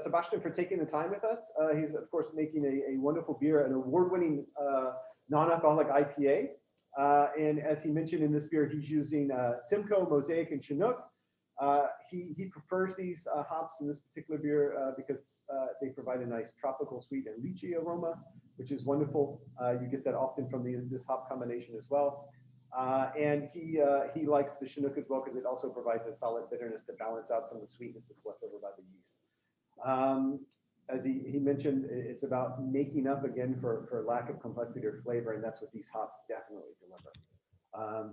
taking the time with us. He's of course making a wonderful beer, an award-winning non-alcoholic IPA. And as he mentioned in this beer, he's using Simcoe, Mosaic, and Chinook. He prefers these hops in this particular beer because they provide a nice tropical, sweet, and lychee aroma, which is wonderful. You get that often from this hop combination as well. And he likes the Chinook as well because it also provides a solid bitterness to balance out some of the sweetness that's left over by the yeast. As he mentioned, it's about making up again for lack of complexity or flavor, and that's what these hops definitely deliver.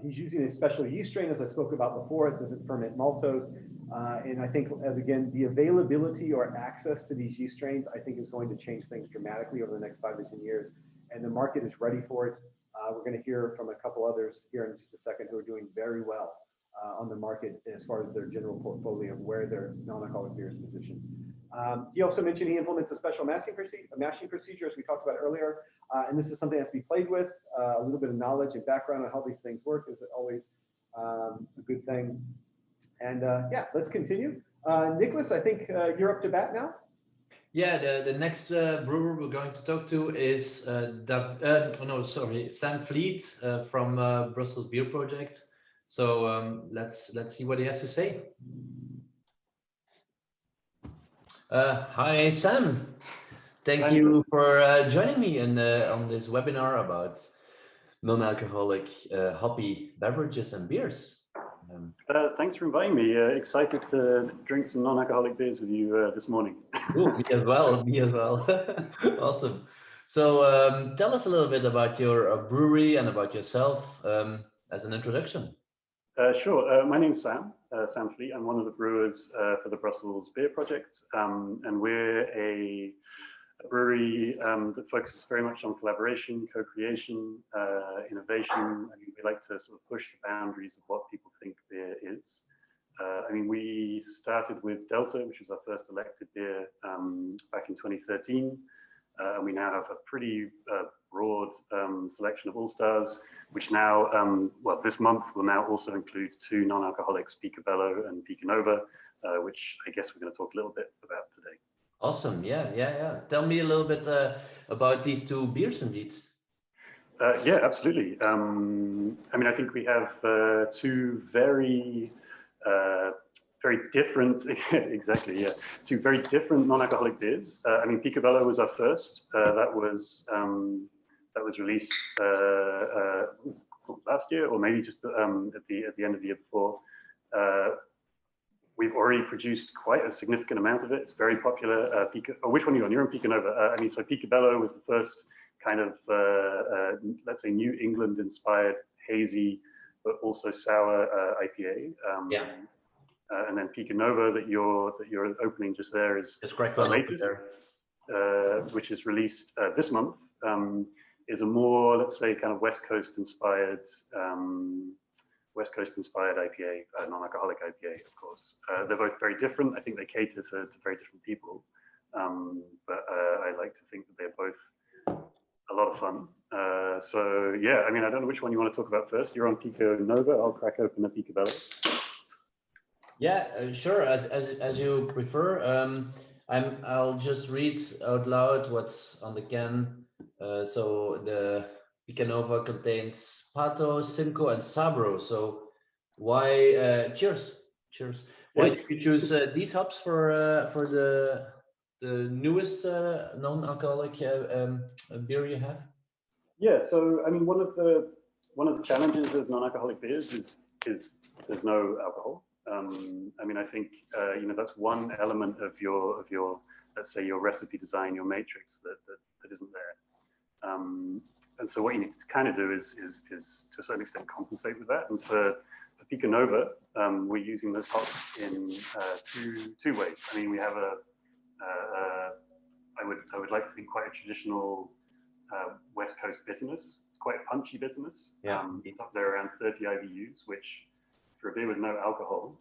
He's using a special yeast strain, as I spoke about before. It doesn't ferment maltose. And I think, as again, the availability or access to these yeast strains, I think is going to change things dramatically over the next 5 to 10 years. And the market is ready for it. We're going to hear from a couple others here in just a second who are doing very well on the market as far as their general portfolio of where their non-alcoholic beer is positioned. He also mentioned he implements a special mashing procedure, as we talked about earlier. And this is something that has to be played with. A little bit of knowledge and background on how these things work is always a good thing. And yeah, let's continue. Nicholas, I think you're up to bat now. Yeah, the next brewer we're going to talk to is Sam Fleet from Brussels Beer Project. So let's see what he has to say. Hi, Sam. Thank you for joining me on this webinar about non-alcoholic hoppy beverages and beers. Thanks for inviting me. Excited to drink some non-alcoholic beers with you this morning. Ooh, me as well. Me as well. Awesome. So tell us a little bit about your brewery and about yourself as an introduction. Sure. My name's Sam. Sam Fleet. I'm one of the brewers for the Brussels Beer Project, and we're a brewery that focuses very much on collaboration, co-creation, innovation. I mean, we like to sort of push the boundaries of what people think beer is. I mean, we started with Delta, which was our first elected beer back in 2013. And we now have a pretty broad selection of all-stars, which now, well, this month will now also include 2 non-alcoholics, Picobello and Pico Nova, which I guess we're going to talk a little bit about today. Awesome. Yeah. Tell me a little bit about these 2 beers indeed. Yeah, absolutely. I mean, I think we have 2 very different, exactly, yeah, 2 very different non-alcoholic beers. I mean, Picobello was our first. That was released last year, or maybe just at the end of the year before. We've already produced quite a significant amount of it. It's very popular. Which one are you on? You're on Pico Nova. I mean, so Picobello was the first kind of, let's say, New England-inspired hazy, but also sour IPA. Yeah. And then Pico Nova that you're opening just there is the latest, which is released this month. Is a more, let's say, kind of West Coast inspired IPA, non-alcoholic IPA, of course. They're both very different. I think they cater to very different people. But I like to think that they're both a lot of fun. So yeah, I mean, I don't know which one you want to talk about first. You're on Pico Nova. I'll crack open the Picobello. Yeah, sure. As you prefer. I'll just read out loud what's on the can. So the Pico Nova contains Pato, Simcoe, and Sabro. So why? Cheers. Why did you choose these hops for the newest non-alcoholic beer you have? Yeah. So I mean, one of the challenges of non-alcoholic beers is there's no alcohol. I mean, I think you know, that's one element of your let's say your recipe design, your matrix that isn't there. And so what you need to kind of do is to a certain extent compensate with that. And for Pico Nova, we're using those hops in two ways. I mean, we have I would like to think quite a traditional West Coast bitterness. It's quite a punchy bitterness. Yeah. It's up there around 30 IBUs, which for a beer with no alcohol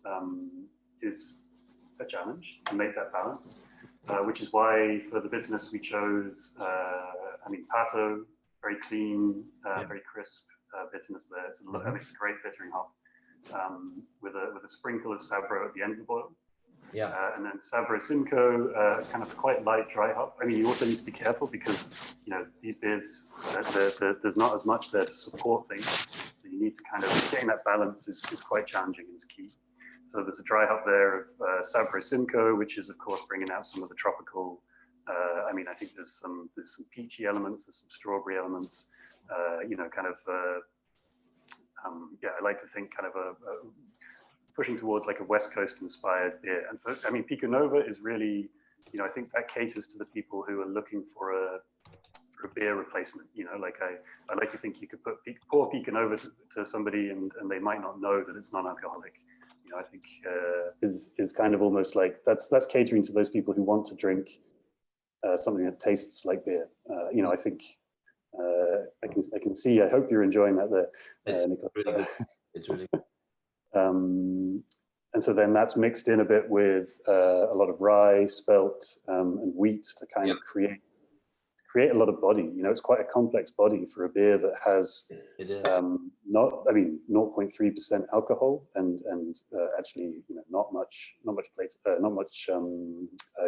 is a challenge to make that balance, which is why for the bitterness we chose, I mean, Pato, very clean, very crisp bitterness there. It's a great bittering hop. with a sprinkle of Sabro at the end of the boil. Yeah. And then Sabro Simcoe, kind of quite light dry hop. I mean, you also need to be careful because, you know, these beers, there's not as much there to support things. So you need to kind of, getting that balance is quite challenging and is key. So there's a dry hop there of Sabro Simcoe, which is, of course, bringing out some of the tropical, I mean, I think there's some peachy elements, there's some strawberry elements, you know, kind of, yeah, I like to think kind of a pushing towards like a West Coast inspired beer. And I mean, Pico Nova is really, you know, I think that caters to the people who are looking for a beer replacement. You know, like I like to think you could pour Pico Nova to somebody and they might not know that it's non-alcoholic. You know, I think is kind of almost like that's catering to those people who want to drink something that tastes like beer. You know, I think I can see. I hope you're enjoying that there, It's really good. It's really good. And so then that's mixed in a bit with a lot of rye, spelt, and wheat to kind of create a lot of body. You know, it's quite a complex body for a beer that has not, I mean, 0.3% alcohol and actually, you know, not much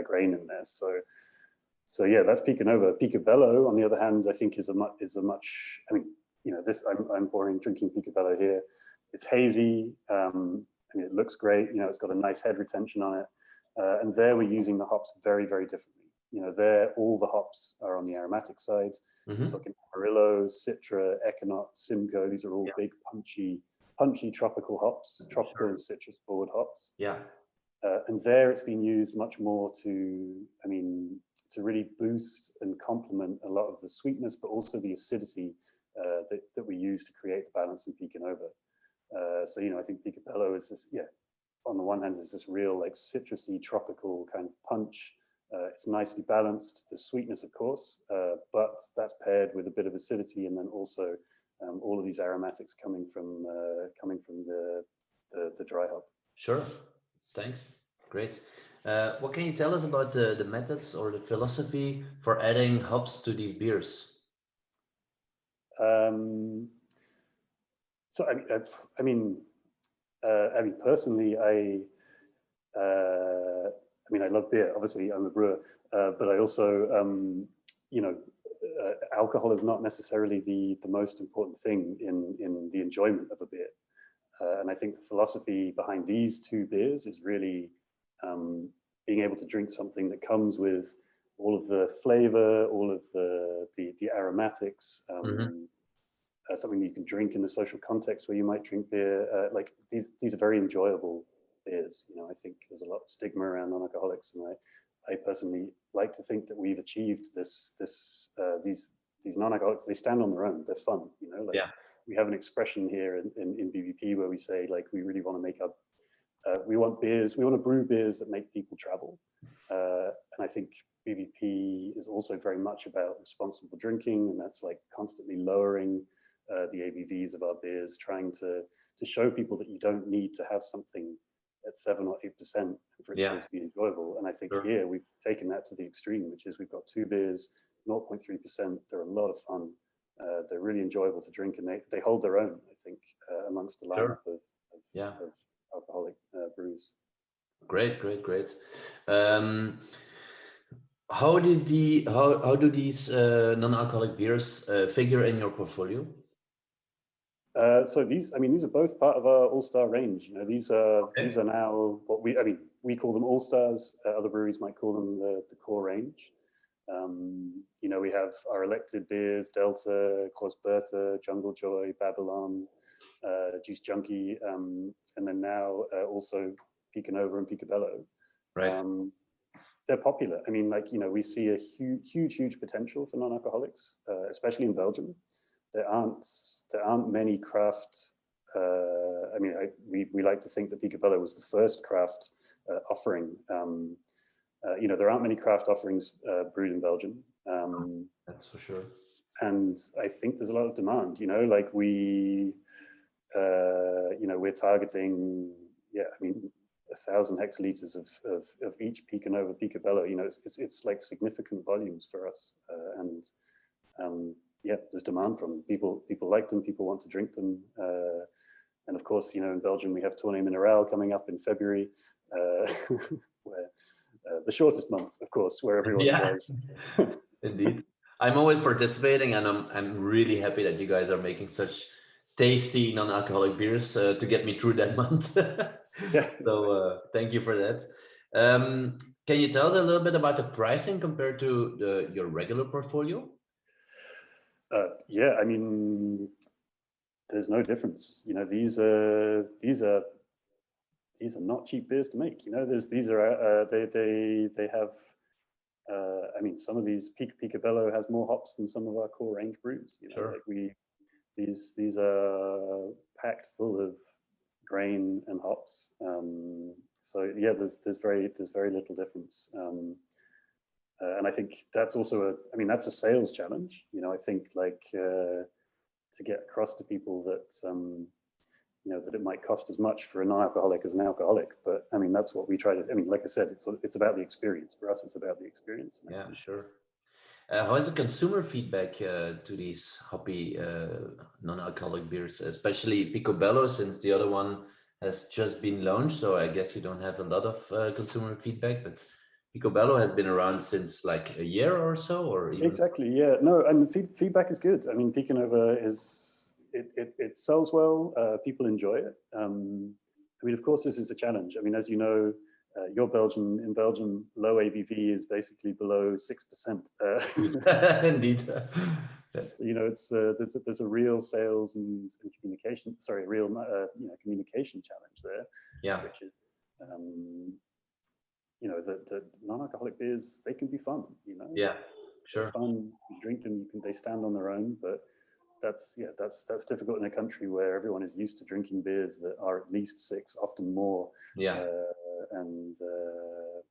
grain in there. So yeah, that's Pico Nova. Picobello, on the other hand, I think is a much. I mean, you know, this I'm drinking Picobello here. It's hazy. I mean, it looks great. You know, it's got a nice head retention on it. And there we're using the hops very, very differently. You know, there all the hops are on the aromatic side. We're talking Amarillo, Citra, Equinot, Simcoe. These are all big, punchy tropical hops, tropical and citrus forward hops. Yeah. And there it's been used much more to, I mean, to really boost and complement a lot of the sweetness, but also the acidity that we use to create the balance in Pico Nova. So, you know, I think Picobello is this, yeah, on the one hand, is this real like citrusy, tropical kind of punch. It's nicely balanced, the sweetness, of course, but that's paired with a bit of acidity, and then also all of these aromatics coming from the dry hop. Sure, thanks. Great. What can you tell us about the methods or the philosophy for adding hops to these beers? So I mean, personally, I mean, I love beer. Obviously, I'm a brewer, but I also, you know, alcohol is not necessarily the most important thing in the enjoyment of a beer. And I think the philosophy behind these two beers is really being able to drink something that comes with all of the flavor, all of the aromatics. Something that you can drink in the social context where you might drink beer. Like these are very enjoyable beers. You know, I think there's a lot of stigma around non-alcoholics, and I personally like to think that we've achieved these non-alcoholics. They stand on their own. They're fun. You know, like we have an expression here in BVP where we say like we really want to make up. We want to brew beers that make people travel. And I think BVP is also very much about responsible drinking, and that's like constantly lowering the ABVs of our beers, trying to show people that you don't need to have something at 7 or 8% for it still to be enjoyable. And I think here we've taken that to the extreme, which is we've got two beers, 0.3%. They're a lot of fun. They're really enjoyable to drink, and they hold their own, I think, amongst a lineup of alcoholic brews. Great. How do these non-alcoholic beers figure in your portfolio? So these are both part of our all-star range. You know, these are now what we call them all-stars. Other breweries might call them the core range. You know, we have our elected beers: Delta, Crossberta, Jungle Joy, Babylon, Juice Junkie, and then now also Pico Nova and Picobello. Right. They're popular. I mean, like, you know, we see a huge potential for non-alcoholics, especially in Belgium. There aren't many craft. I mean, we like to think that Picobello was the first craft offering. You know, there aren't many craft offerings brewed in Belgium. That's for sure. And I think there's a lot of demand. You know, like you know, we're targeting, I mean, 1,000 hectoliters of each Pico Nova, Picobello. You know, it's like significant volumes for us, and there's demand from them. People like them. People want to drink them. And of course, you know, in Belgium we have Tournée Minerale coming up in February, where the shortest month, of course, where everyone enjoys. Indeed. I'm always participating, and I'm really happy that you guys are making such tasty non-alcoholic beers to get me through that month. Yeah. So thank you for that. Can you tell us a little bit about the pricing compared to your regular portfolio? Yeah, I mean, there's no difference. You know, these are not cheap beers to make. You know, these are they have. I mean, some of these Picobello has more hops than some of our core range brews. You know, Sure. like these are packed full of grain and hops. So yeah, there's very little difference. And I think that's also I mean, that's a sales challenge. You know, I think like to get across to people that you know, that it might cost as much for a non-alcoholic as an alcoholic. But I mean, that's what we try to. I mean, like I said, it's about the experience. For us, it's about the experience. Yeah, sure. How is the consumer feedback to these hoppy non-alcoholic beers, especially Picobello, since the other one has just been launched? So I guess you don't have a lot of consumer feedback, but Picobello has been around since like a year or so, or even... Exactly. Yeah. No, and feedback is good. I mean, Picanova is it sells well. People enjoy it. I mean, of course, this is a challenge. I mean, as you know, in Belgium, low ABV is basically below 6%. Indeed. So, you know, it's there's a real sales and communication. Sorry, a real you know, communication challenge there. Yeah. Which is, you know, the non-alcoholic beers, they can be fun. You know. Yeah. Sure. They're fun. You drink them. They stand on their own, but that's difficult in a country where everyone is used to drinking beers that are at least 6, often more. Yeah.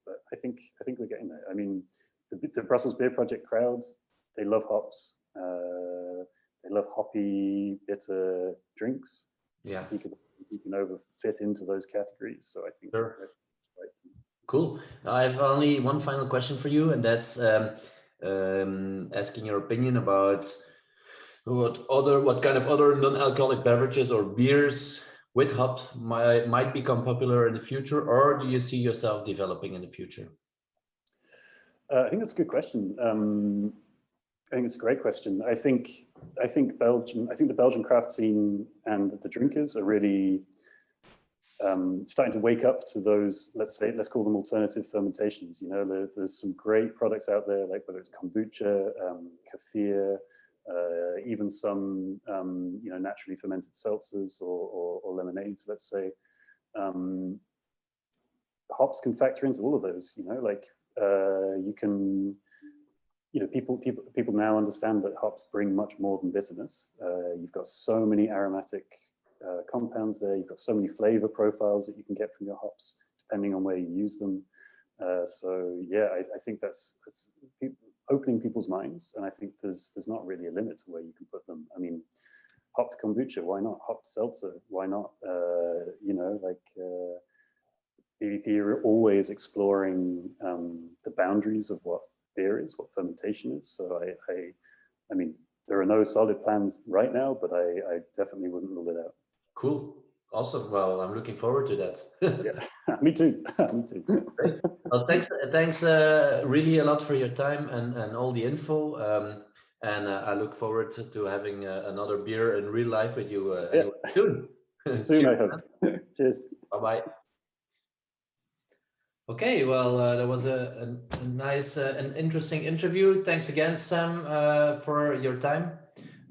But I think we're getting there. I mean, the Brussels Beer Project crowds, they love hops. They love hoppy, bitter drinks. Yeah. You can fit into those categories. So I think. Sure. Right. Cool. I have only one final question for you, and that's asking your opinion about what kind of other non-alcoholic beverages or beers with hop might become popular in the future, or do you see yourself developing in the future? I think that's a good question. I think it's a great question. I think the Belgian craft scene and the drinkers are really starting to wake up to those, let's call them alternative fermentations. You know, there's some great products out there, like whether it's kombucha, kefir, even some you know, naturally fermented seltzers or lemonades, let's say. Hops can factor into all of those. You know, like you can. You know, people now understand that hops bring much more than bitterness. You've got so many aromatic compounds there. You've got so many flavor profiles that you can get from your hops, depending on where you use them. So yeah, I think that's opening people's minds, and I think there's not really a limit to where you can put them. I mean, hopped kombucha, why not? Hopped seltzer, why not? You know, like BVP are always exploring the boundaries of what beer is, what fermentation is. So I mean, there are no solid plans right now, but I definitely wouldn't rule it out. Cool. Awesome. Well, I'm looking forward to that. Yeah, me too. Me too. Great. Well, thanks really a lot for your time and all the info. And I look forward to having another beer in real life with you soon. Soon, I hope. Cheers. Bye-bye. Okay, well, that was a nice and interesting interview. Thanks again, Sam, for your time.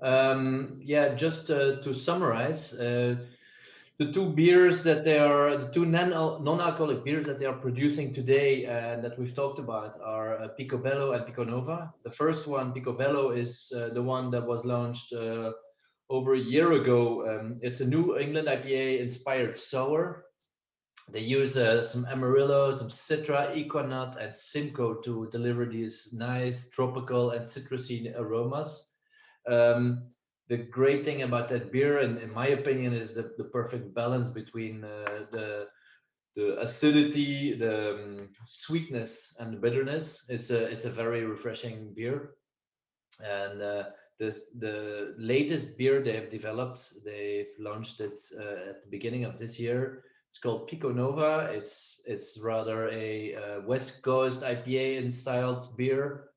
Yeah, just to summarize, the two non-alcoholic beers that they are producing today and that we've talked about are Picobello and Piconova. The first one, Picobello, is the one that was launched over a year ago. It's a New England IPA inspired sour. They use some Amarillo, some Citra, Equinut, and Simcoe to deliver these nice tropical and citrusy aromas. The great thing about that beer, in my opinion, is the perfect balance between the acidity, the sweetness, and the bitterness. It's a very refreshing beer. And the latest beer they have developed, they've launched it at the beginning of this year. It's called Pico Nova. It's rather a West Coast IPA inspired beer.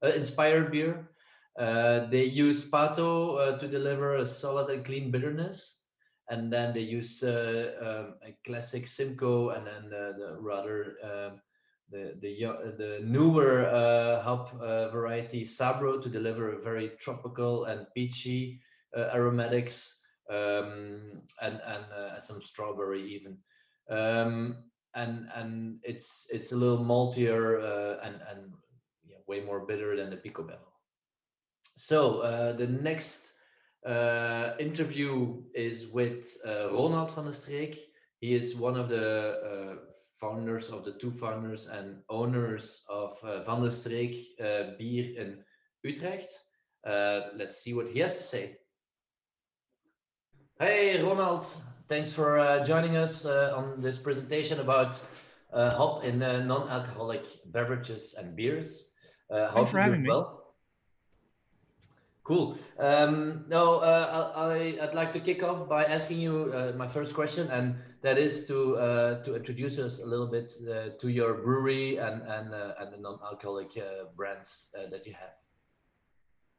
They use Pato to deliver a solid and clean bitterness, and then they use a classic Simcoe, and then the rather the newer hop variety Sabro to deliver a very tropical and peachy aromatics, and some strawberry even. And it's a little maltier and yeah, way more bitter than the Picobello. So the next interview is with Ronald Vandestreek. He is one of the founders of the two founders and owners of Vandestreek beer in Utrecht. Let's see what he has to say. Hey Ronald, thanks for joining us on this presentation about hop in non-alcoholic beverages and beers. Thanks for having me. Well? Cool. No, I'd like to kick off by asking you my first question, and that is to introduce us a little bit to your brewery and the non-alcoholic brands that you have.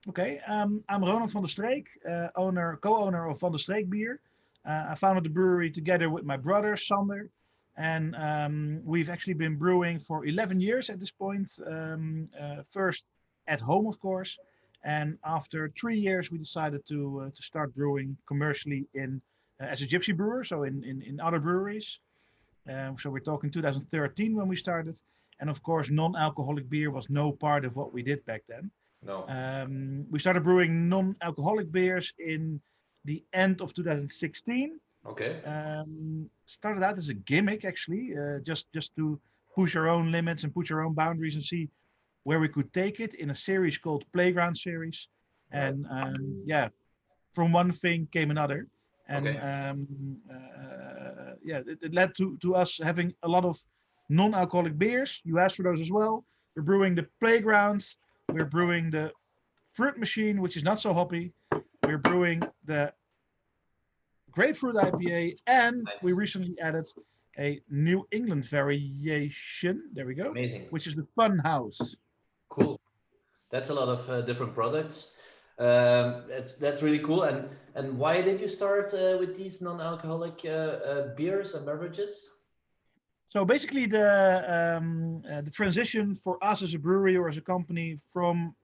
Okay, I'm Ronald Vandestreek, co-owner of Vandestreek Beer. I founded the brewery together with my brother Sander, and we've actually been brewing for 11 years at this point. First at home, of course. And after 3 years, we decided to start brewing commercially as a gypsy brewer, so in other breweries. So we're talking 2013 when we started. And of course, non-alcoholic beer was no part of what we did back then. No. We started brewing non-alcoholic beers in the end of 2016. Okay. Started out as a gimmick, actually, just to push our own limits and push our own boundaries and see where we could take it in a series called Playground Series. And yeah, from one thing came another. And yeah, it led to us having a lot of non-alcoholic beers. You asked for those as well. We're brewing the Playground. We're brewing the Fruit Machine, which is not so hoppy. We're brewing the Grapefruit IPA. And we recently added a New England variation. There we go. Amazing. Which is the Fun House. Cool. That's a lot of different products. That's really cool. And why did you start with these non-alcoholic beers and beverages? So basically, the transition for us as a brewery or as a company from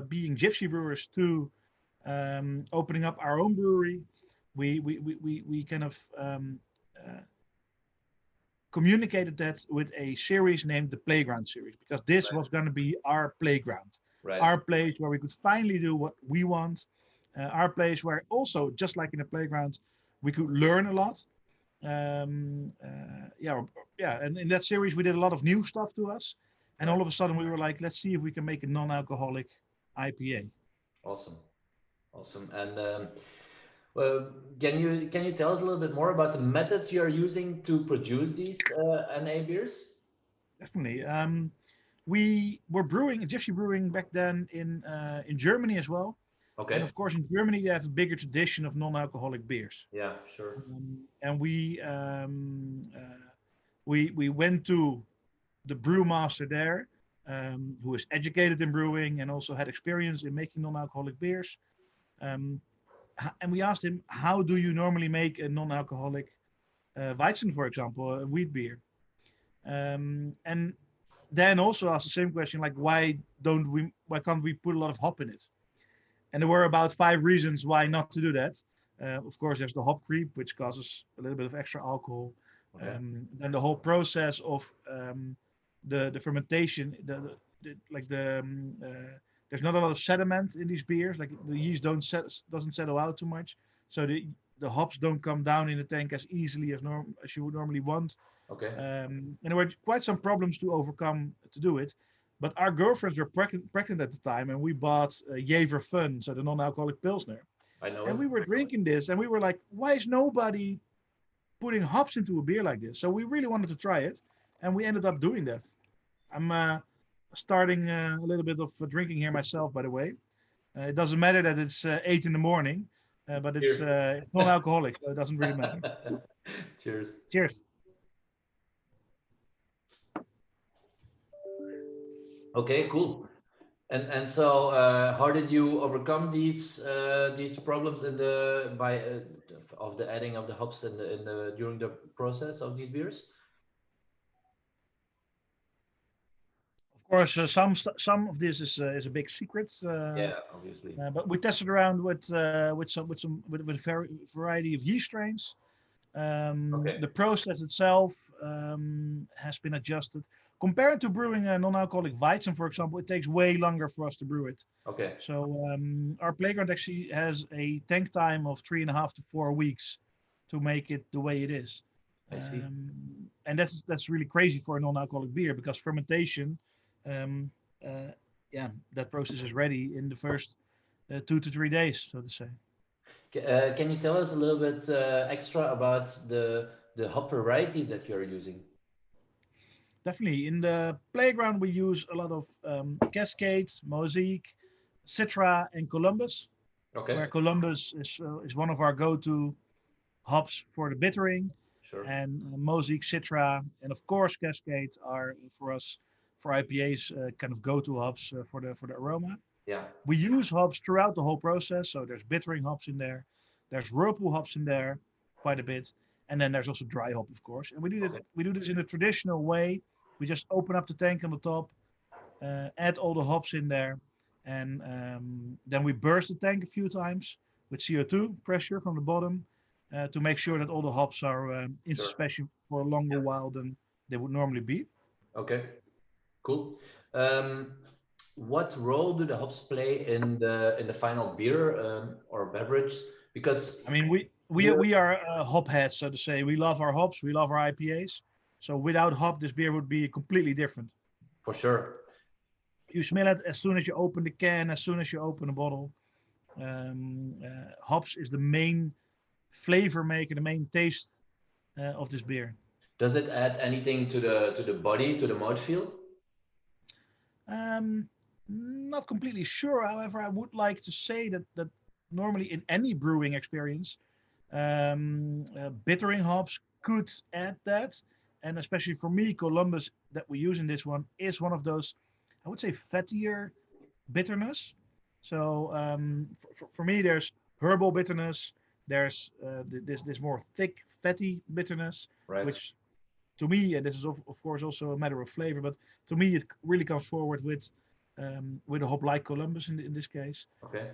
being gypsy brewers to opening up our own brewery, we kind of communicated that with a series named the Playground Series, because this was going to be our playground, our place where we could finally do what we want, our place where also, just like in a playground, we could learn a lot. And in that series we did a lot of new stuff to us, and all of a sudden we were like, let's see if we can make a non-alcoholic IPA. Awesome. And well, can you tell us a little bit more about the methods you are using to produce these NA beers? Definitely. We were brewing gypsy brewing back then in Germany as well. Okay. And of course, in Germany, you have a bigger tradition of non-alcoholic beers. Yeah, sure. And we went to the brewmaster there, who is educated in brewing and also had experience in making non-alcoholic beers. And we asked him, how do you normally make a non-alcoholic Weizen, for example, a wheat beer? And then also asked the same question, like, why can't we put a lot of hop in it? And there were about 5 reasons why not to do that. Of course, there's the hop creep, which causes a little bit of extra alcohol. Okay. Then the whole process of the fermentation, there's not a lot of sediment in these beers. Like the yeast doesn't settle out too much, so the hops don't come down in the tank as easily as you would normally want. Okay. And there were quite some problems to overcome to do it. But our girlfriends were pregnant at the time, and we bought Jever Fun, so the non-alcoholic Pilsner. I know. And we were drinking this, and we were like, why is nobody putting hops into a beer like this? So we really wanted to try it, and we ended up doing that. I'm starting a little bit of drinking here myself, by the way. It doesn't matter that it's 8 in the morning, but it's non-alcoholic, so it doesn't really matter. Cheers. Cheers. Okay, cool. And so how did you overcome these problems in the of the adding of the hops in the during the process of these beers? Of course, some of this is a big secret. Yeah, obviously. But we tested around with a variety of yeast strains. Okay. The process itself has been adjusted. Compared to brewing a non-alcoholic Weizen, for example, it takes way longer for us to brew it. Okay. So our playground actually has a tank time of 3.5 to 4 weeks to make it the way it is. I see. And that's really crazy for a non-alcoholic beer, because fermentation, that process is ready in the first 2 to 3 days, so to say. Can you tell us a little bit extra about the hop varieties that you're using? Definitely. In the playground, we use a lot of Cascade, Mosaic, Citra, and Columbus. Okay. Where Columbus is one of our go-to hops for the bittering. Sure. And Mosaic, Citra, and of course Cascade are for us, for IPAs, kind of go-to hops for the aroma. Yeah. We use hops throughout the whole process. So there's bittering hops in there, there's whirlpool hops in there, quite a bit, and then there's also dry hop, of course. And we do this. Okay. We do this in a traditional way. We just open up the tank on the top, add all the hops in there, and then we burst the tank a few times with CO2 pressure from the bottom to make sure that all the hops are in suspension for a longer while than they would normally be. Okay, cool. What role do the hops play in the final beer or beverage? Because I mean, we are hop heads, so to say. We love our hops. We love our IPAs. So without hop, this beer would be completely different. For sure. You smell it as soon as you open the can, as soon as you open a bottle. Hops is the main flavor maker, the main taste of this beer. Does it add anything to the body, to the mouthfeel? Not completely sure. However, I would like to say that normally in any brewing experience, bittering hops could add that. And especially for me, Columbus that we use in this one is one of those, I would say, fattier bitterness. So for me, there's herbal bitterness. There's this more thick, fatty bitterness, Right. which to me, and this is of course also a matter of flavor, but to me it really comes forward with a hop like Columbus in this case. Okay.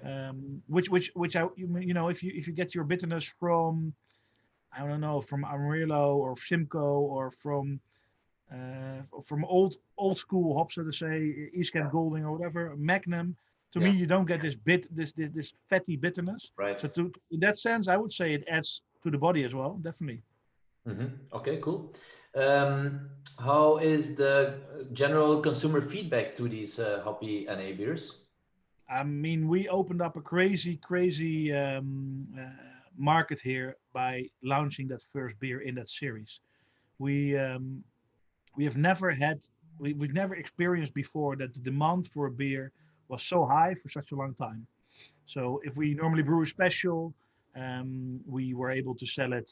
Which you know, if you get your bitterness from, I don't know, from Amarillo or Simcoe or from old school hops, so to say, East Kent Golding or whatever, Magnum. To me, you don't get this fatty bitterness. Right. So in that sense, I would say it adds to the body as well, definitely. Mm-hmm. Okay, cool. How is the general consumer feedback to these hoppy NA beers? I mean, we opened up a crazy market here by launching that first beer in that series. We've never experienced before that the demand for a beer was so high for such a long time. So if we normally brew a special, we were able to sell it,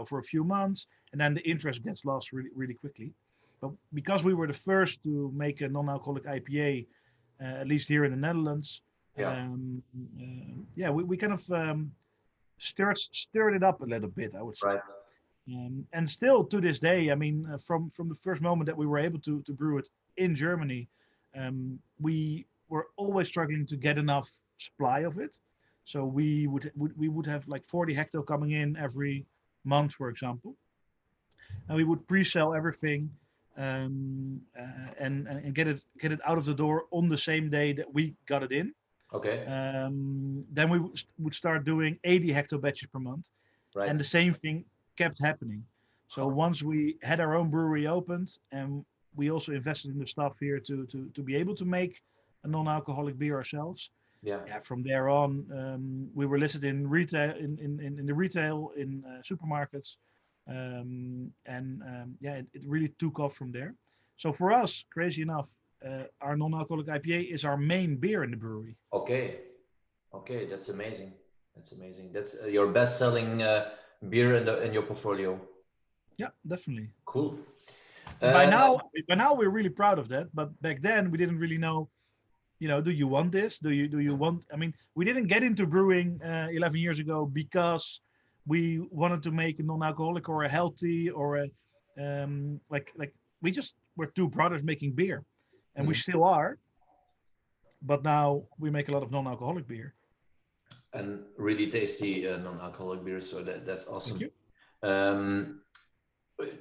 for a few months, and then the interest gets lost really, really quickly. But because we were the first to make a non-alcoholic IPA, at least here in the Netherlands, we kind of stirred it up a little bit, I would say. Right. And still to this day, I mean, from the first moment that we were able to brew it in Germany, we were always struggling to get enough supply of it. So we would have like 40 hecto coming in every month, for example, and we would pre-sell everything and get it out of the door on the same day that we got it in. Okay. Then we would start doing 80 hecto batches per month, Right. and the same thing kept happening. So once we had our own brewery opened, and we also invested in the stuff here to be able to make a non-alcoholic beer ourselves. Yeah. From there on, we were listed in retail, in the retail, in supermarkets, it really took off from there. So for us, crazy enough, our non-alcoholic IPA is our main beer in the brewery. Okay, okay, that's amazing. That's amazing. That's your best-selling beer in your portfolio. Yeah, definitely. Cool. And by now we're really proud of that. But back then we didn't really know. Do you want this? Do you want? I mean, we didn't get into brewing 11 years ago because we wanted to make a non-alcoholic or a healthy or a like we just were two brothers making beer, and we still are. But now we make a lot of non-alcoholic beer. And really tasty non-alcoholic beers, so that's awesome. Thank you.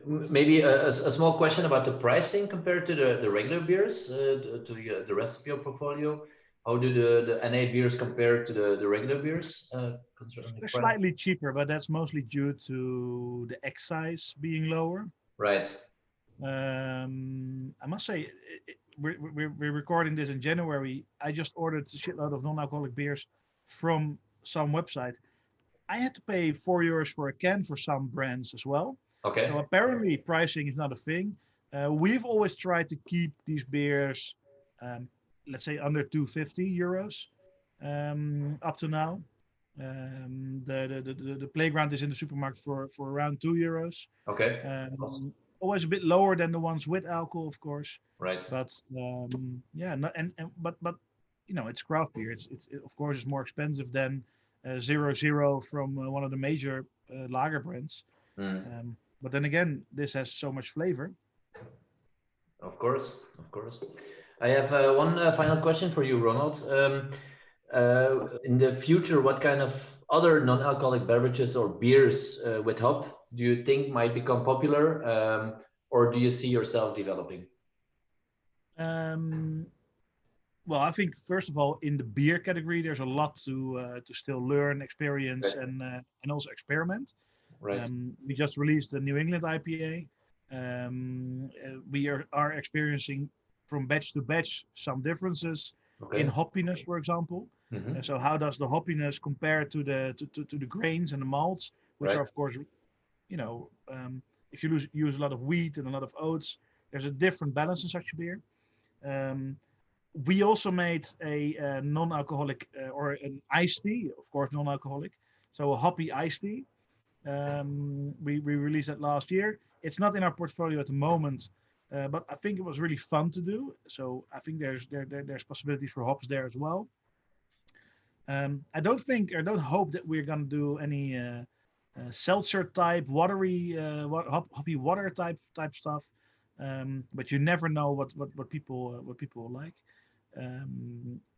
Maybe a small question about the pricing compared to the regular beers, to the rest of your portfolio. How do the NA beers compare to the regular beers? They're slightly cheaper, but that's mostly due to the excise being lower. Right. I must say, we're recording this in January. I just ordered a shitload of non-alcoholic beers from some website. I had to pay €4 for a can for some brands as well. Okay. So apparently pricing is not a thing. We've always tried to keep these beers, let's say under €250 up to now. The playground is in the supermarket for around €2. Okay. Always a bit lower than the ones with alcohol, of course. Right. But yeah, but it's craft beer. It of course is more expensive than 0.0 from one of the major lager brands. But then again, this has so much flavor. Of course, of course. I have one final question for you, Ronald. In the future, what kind of other non-alcoholic beverages or beers with hop do you think might become popular, or do you see yourself developing? Well, I think first of all, in the beer category, there's a lot to still learn, experience, Okay. and also experiment. Right. We just released the New England IPA. We are experiencing from batch to batch some differences in hoppiness, for example. So how does the hoppiness compare to the grains and the malts, which Right. are of course, if you use a lot of wheat and a lot of oats, there's a different balance in such a beer. We also made a non-alcoholic or an iced tea, of course non-alcoholic, so a hoppy iced tea. We released that last year. It's not in our portfolio at the moment, but I think it was really fun to do. So I think there's possibilities for hops there as well. I don't hope that we're gonna do any seltzer type, watery, hoppy water type stuff. But you never know what people will like.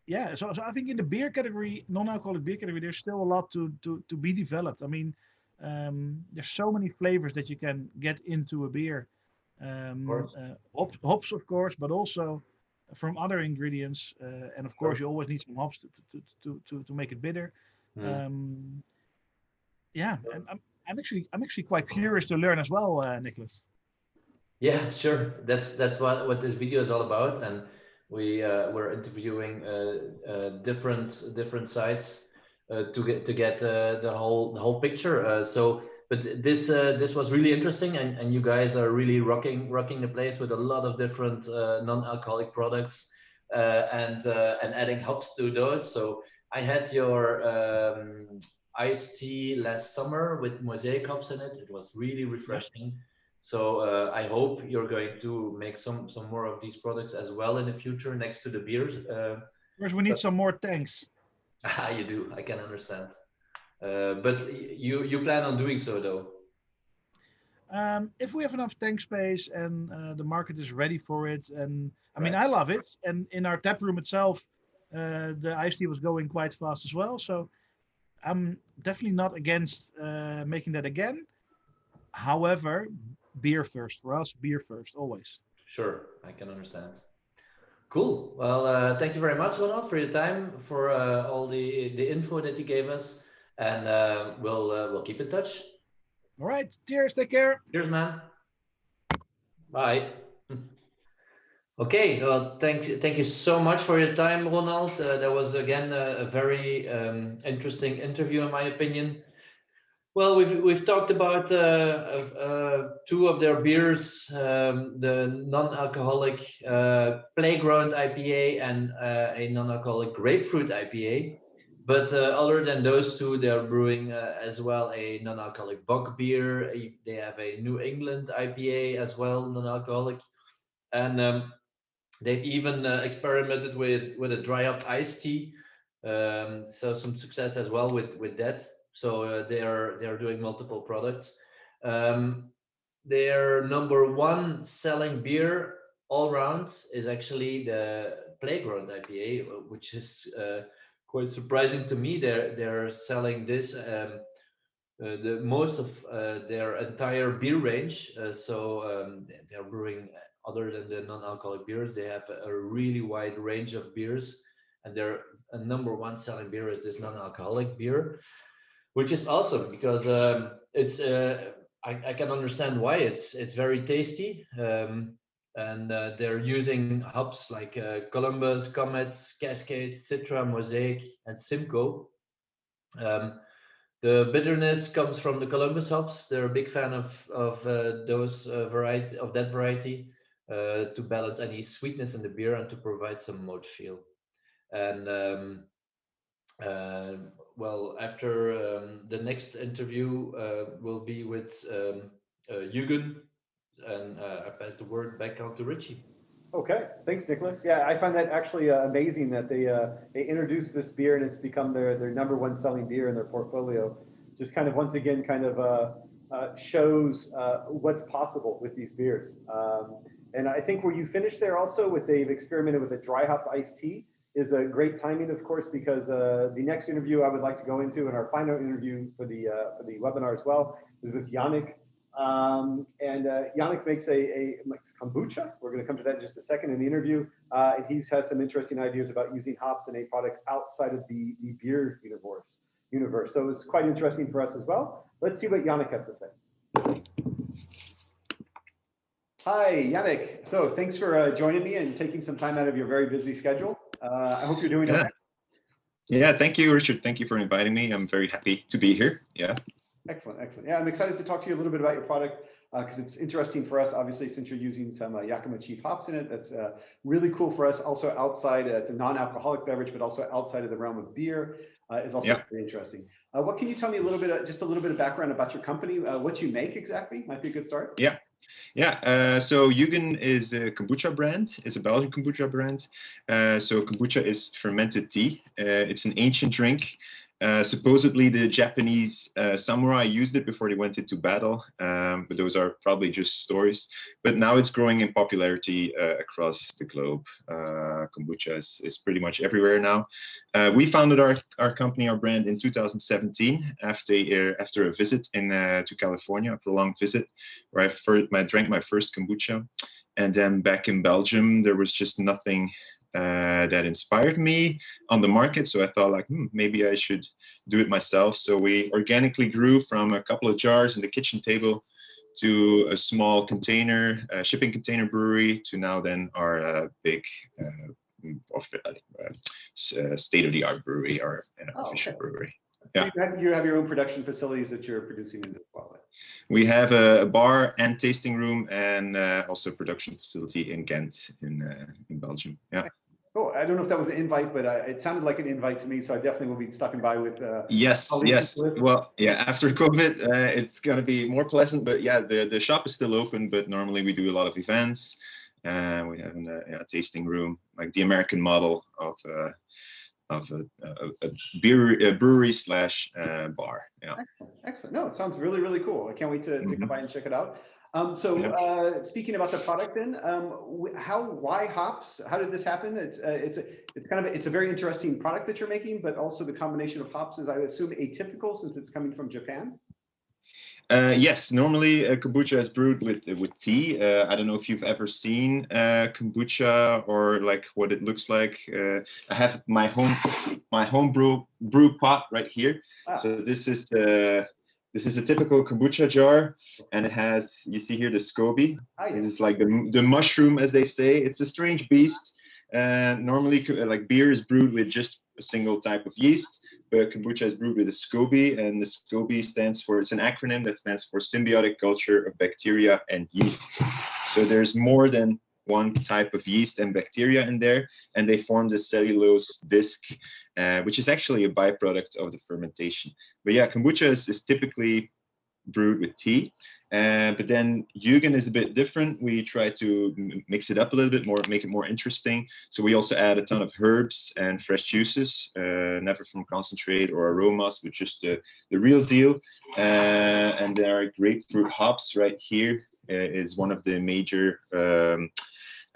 Yeah, so I think in the beer category, non-alcoholic beer category, there's still a lot to be developed. I mean, there's so many flavors that you can get into a beer. Hops, of course, but also from other ingredients, and of course, you always need some hops to make it bitter. Yeah, and I'm actually quite curious to learn as well, Nicholas. Yeah, sure. That's what this video is all about, and we're interviewing different sites to get the whole picture. But this was really interesting, and you guys are really rocking the place with a lot of different non-alcoholic products and adding hops to those. So I had your iced tea last summer with mosaic hops in it. It was really refreshing. So I hope you're going to make some more of these products as well in the future next to the beers. First, we need some more tanks. You do. I can understand. But you plan on doing so though? If we have enough tank space and the market is ready for it, and I mean, I love it. And in our tap room itself, the iced tea was going quite fast as well. So I'm definitely not against making that again. However, beer first for us. Beer first, always. Sure, I can understand. Cool. Well, thank you very much, Ronald, for your time, for all the info that you gave us, and we'll keep in touch. All right. Cheers. Take care. Cheers, man. Bye. Okay. Well, thank you so much for your time, Ronald. That was again a very interesting interview, in my opinion. Well, we've talked about two of their beers, the non-alcoholic Playground IPA and a non-alcoholic Grapefruit IPA. But other than those two, they're brewing as well a non-alcoholic bock beer. They have a New England IPA as well, non-alcoholic, and they've even experimented with a dry up iced tea. So some success as well with that. So they are doing multiple products. Their number one selling beer all round is actually the Playground IPA, which is quite surprising to me. They're selling this the most of their entire beer range. So they're brewing other than the non-alcoholic beers. They have a really wide range of beers, and their number one selling beer is this non-alcoholic beer, which is awesome because it's I can understand why it's very tasty. And they're using hops like Columbus, Comets, Cascades, Citra, Mosaic, and Simcoe. The bitterness comes from the Columbus hops. They're a big fan of those variety of that variety to balance any sweetness in the beer and to provide some mouthfeel. And well, after the next interview will be with Yugen, and I pass the word back on to Richie. Okay, thanks, Nicholas. Yeah, I find that actually amazing that they introduced this beer and it's become their number one selling beer in their portfolio. Just kind of once again kind of shows what's possible with these beers. And I think where you finished there also with they've experimented with a dry hop iced tea is a great timing, of course, because the next interview I would like to go into, and our final interview for the webinar as well, is with Yannick. And Yannick makes makes kombucha. We're going to come to that in just a second in the interview. And he has some interesting ideas about using hops in a product outside of the beer universe. So it's quite interesting for us as well. Let's see what Yannick has to say. Hi, Yannick. So thanks for joining me and taking some time out of your very busy schedule. I hope you're doing okay. Yeah, thank you, Richard. Thank you for inviting me. I'm very happy to be here. Yeah. Excellent, excellent. Yeah, I'm excited to talk to you a little bit about your product because it's interesting for us, obviously, since you're using some Yakima Chief hops in it. That's really cool for us. Also outside, it's a non-alcoholic beverage, but also outside of the realm of beer is also very interesting. What can you tell me a little bit, just a little bit of background about your company, what you make exactly? Might be a good start. Yeah. So Yugen is a kombucha brand. It's a Belgian kombucha brand. So kombucha is fermented tea. It's an ancient drink. Supposedly the Japanese samurai used it before they went into battle, but those are probably just stories. But now it's growing in popularity across the globe. Kombucha is pretty much everywhere now. We founded our company, our brand, in 2017 after a visit to California, a prolonged visit, where I drank my first kombucha. And then back in Belgium, there was just nothing that inspired me on the market. So I thought like, maybe I should do it myself. So we organically grew from a couple of jars in the kitchen table to a small container, shipping container brewery, to now then our big state-of-the-art brewery, or official brewery. Yeah. You have your own production facilities that you're producing in as well. We have a bar and tasting room, and also a production facility in Ghent in Belgium. Yeah. Oh, I don't know if that was an invite, but it sounded like an invite to me, so I definitely will be stopping by with. Yes. Well, yeah. After COVID, it's gonna be more pleasant, but yeah, the shop is still open. But normally we do a lot of events. We have a tasting room, like the American model of a brewery slash bar. Yeah. Excellent. No, it sounds really, really cool. I can't wait to come by and check it out. Speaking about the product, then, why hops? How did this happen? It's a very interesting product that you're making, but also the combination of hops is, I assume, atypical since it's coming from Japan. Yes, normally kombucha is brewed with tea. I don't know if you've ever seen kombucha or like what it looks like. I have my home brew pot right here. So this is a typical kombucha jar, and it has, you see here, the SCOBY. This is like the mushroom, as they say. It's a strange beast. Normally, like beer is brewed with just a single type of yeast, but kombucha is brewed with a SCOBY, and the SCOBY stands for, it's an acronym that stands for Symbiotic Culture of Bacteria and Yeast. So there's more than one type of yeast and bacteria in there, and they form the cellulose disc, which is actually a byproduct of the fermentation. But yeah, kombucha is typically brewed with tea, but then Yugen is a bit different. We try to mix it up a little bit more, make it more interesting. So we also add a ton of herbs and fresh juices, never from concentrate or aromas, but just the real deal. And there are grapefruit hops right here. Is one of the major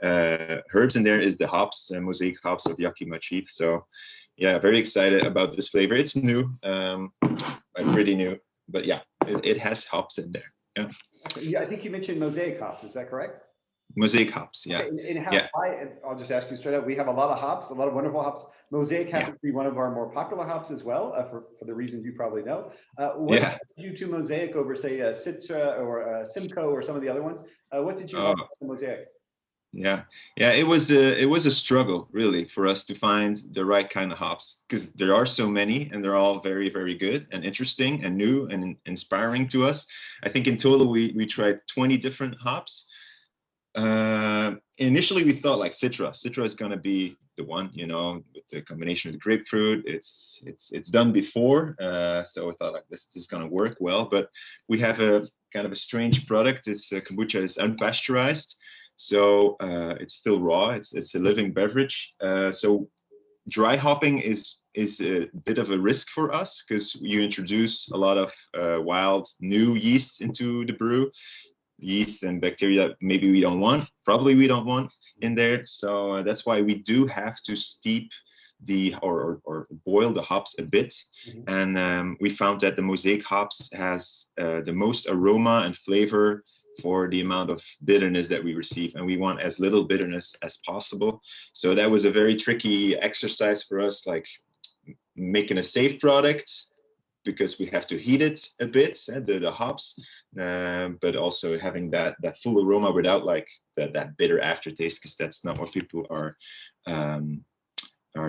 herbs in there is the hops, mosaic hops of Yakima Chief. So yeah, very excited about this flavor. It's new, pretty new, but yeah, it has hops in there. Yeah. Yeah, I think you mentioned mosaic hops. Is that correct? Mosaic hops, yeah. Okay, and how, yeah. I'll just ask you straight up. We have a lot of hops, a lot of wonderful hops. Mosaic happens to be one of our more popular hops as well, for the reasons you probably know. What did you to Mosaic over, say, Citra or Simcoe or some of the other ones? What did you like about the Mosaic? Yeah, it was a struggle really for us to find the right kind of hops, because there are so many and they're all very, very good and interesting and new and inspiring to us. I think in total we tried 20 different hops. Initially we thought like Citra is going to be the one, you know, with the combination of the grapefruit. It's done before, so we thought like this is going to work well. But we have a kind of a strange product. This kombucha is unpasteurized. So it's still raw. It's a living beverage. So dry hopping is a bit of a risk for us, because you introduce a lot of wild new yeasts into the brew, yeast and bacteria that maybe we don't want, probably we don't want in there. So that's why we do have to steep or boil the hops a bit. Mm-hmm. And we found that the mosaic hops has the most aroma and flavor for the amount of bitterness that we receive, and we want as little bitterness as possible. So that was a very tricky exercise for us, like making a safe product, because we have to heat it a bit, the hops, but also having that full aroma without like that bitter aftertaste, because that's not what people are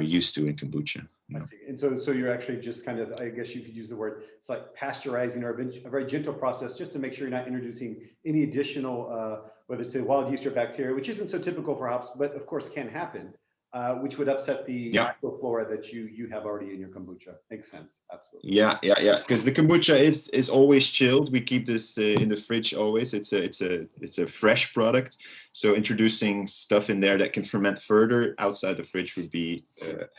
used to in kombucha. I see. And so you're actually just kind of, I guess you could use the word, it's like pasteurizing, or a very gentle process, just to make sure you're not introducing any additional, whether it's a wild yeast or bacteria, which isn't so typical for hops, but of course can happen, which would upset the microflora that you have already in your kombucha. Makes sense. Absolutely. Yeah. Because the kombucha is always chilled. We keep this in the fridge always. It's a fresh product. So introducing stuff in there that can ferment further outside the fridge would be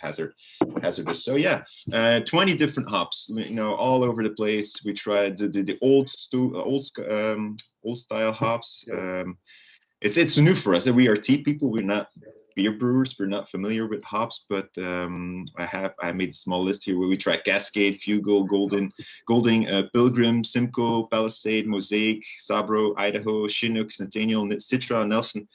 hazardous. So yeah, 20 different hops, you know, all over the place. We tried the old style hops. It's new for us. We are tea people. We're not beer brewers. We're not familiar with hops, but I made a small list here where we tried Cascade, Fugle, Golding, Pilgrim, Simcoe, Palisade, Mosaic, Sabro, Idaho, Chinook, Centennial, Citra, Nelson,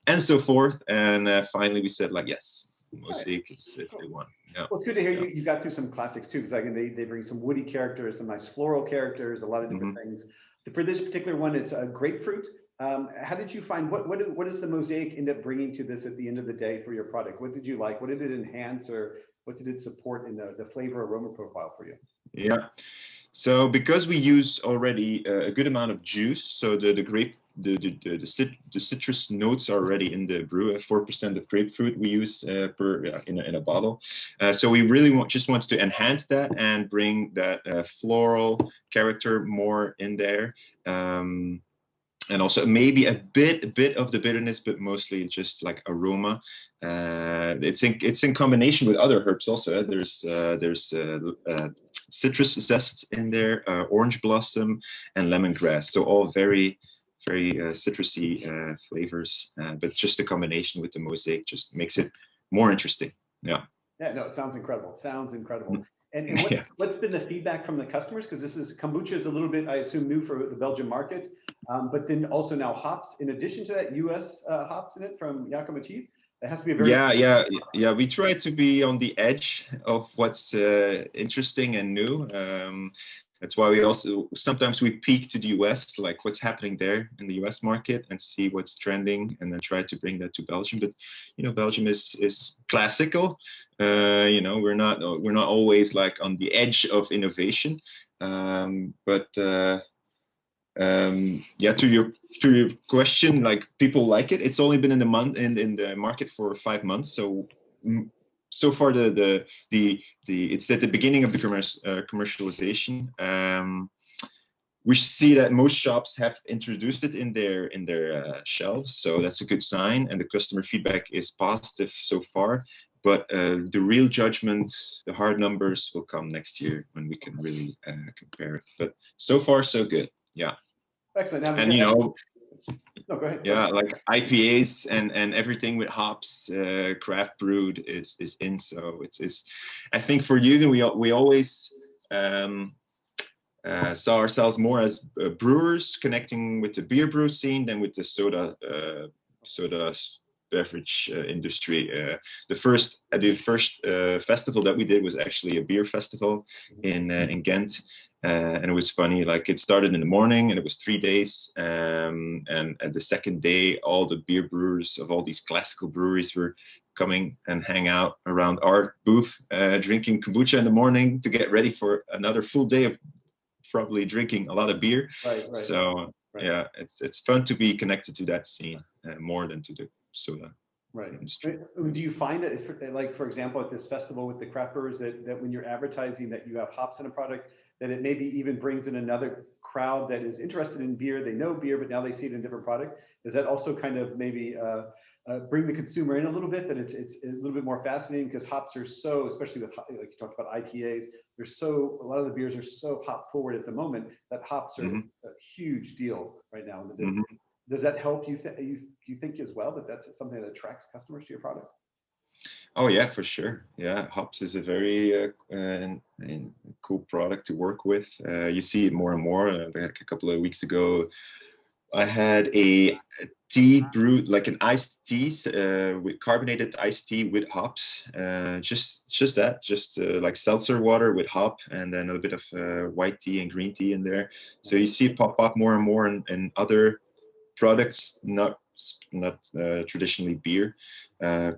and so forth. And finally we said like, yes, Mosaic is the one. Yeah. Well, it's good to hear you got through some classics too, because they bring some woody characters, some nice floral characters, a lot of different things. For this particular one, it's a grapefruit. How did you find, what does the Mosaic end up bringing to this at the end of the day for your product? What did you like? What did it enhance, or what did it support in the flavor aroma profile for you? Yeah. So because we use already a good amount of juice, so the citrus notes are already in the brew. 4% of grapefruit we use in a bottle. So we really just want to enhance that and bring that floral character more in there. And also maybe a bit of the bitterness, but mostly just like aroma. It's in combination with other herbs also. There's citrus zest in there, orange blossom, and lemongrass. So all very, very citrusy flavors. But just the combination with the Mosaic just makes it more interesting. Yeah. Yeah. No, it sounds incredible. And what's been the feedback from the customers? Because kombucha is a little bit, I assume, new for the Belgian market, but then also now hops. In addition to that, U.S. Hops in it from Yakima Chief. It has to be a very yeah. We try to be on the edge of what's interesting and new. That's why we also sometimes we peek to the US, like what's happening there in the US market, and see what's trending, and then try to bring that to Belgium. But Belgium is classical. We're not always like on the edge of innovation. Yeah, to your question, like people like it. It's only been in the market for 5 months, so so far it's at the beginning of the commercialization. We see that most shops have introduced it in their shelves, so that's a good sign, and the customer feedback is positive so far. But the real judgment, the hard numbers, will come next year when we can really compare it. But so far, so good. Yeah. Excellent. Now, And no, go ahead. yeah, like IPAs and everything with hops, craft brewed is in. So it's I think for Yugen, we always saw ourselves more as brewers connecting with the beer brew scene than with the soda beverage industry. The first festival that we did was actually a beer festival in Ghent. And it was funny, like it started in the morning and it was 3 days. And the second day, all the beer brewers of all these classical breweries were coming and hang out around our booth, drinking kombucha in the morning to get ready for another full day of probably drinking a lot of beer. Right. So yeah, it's fun to be connected to that scene more than to the soda. Right. Do you find that, like, for example, at this festival with the craft brewers, that when you're advertising that you have hops in a product, that it maybe even brings in another crowd that is interested in beer, they know beer, but now they see it in a different product? Does that also kind of maybe bring the consumer in a little bit, that it's a little bit more fascinating, because hops are so, especially with, like you talked about IPAs, a lot of the beers are so hop forward at the moment that hops are a huge deal right now in the business. Does that help you? You think as well that that's something that attracts customers to your product? Oh yeah, for sure. Yeah, hops is a very cool product to work with. You see it more and more. Like a couple of weeks ago, I had a tea brewed, like an iced tea with carbonated iced tea with hops. Just like seltzer water with hop, and then a bit of white tea and green tea in there. So you see it pop up more and more in other products, not traditionally beer,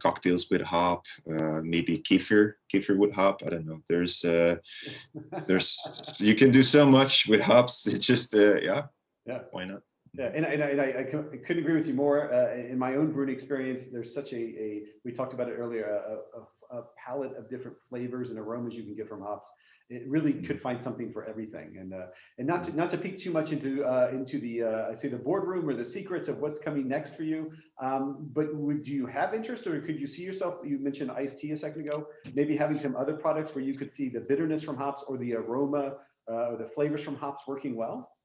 cocktails with hop, maybe kefir with hop. I don't know. There's you can do so much with hops. It's just yeah, why not? Yeah, and I couldn't agree with you more. In my own brewing experience, there's such we talked about it earlier, a palette of different flavors and aromas you can get from hops. It really could find something for everything, and not to peek too much into the I say the boardroom or the secrets of what's coming next for you. But do you have interest, or could you see yourself? You mentioned iced tea a second ago. Maybe having some other products where you could see the bitterness from hops or the aroma or the flavors from hops working well.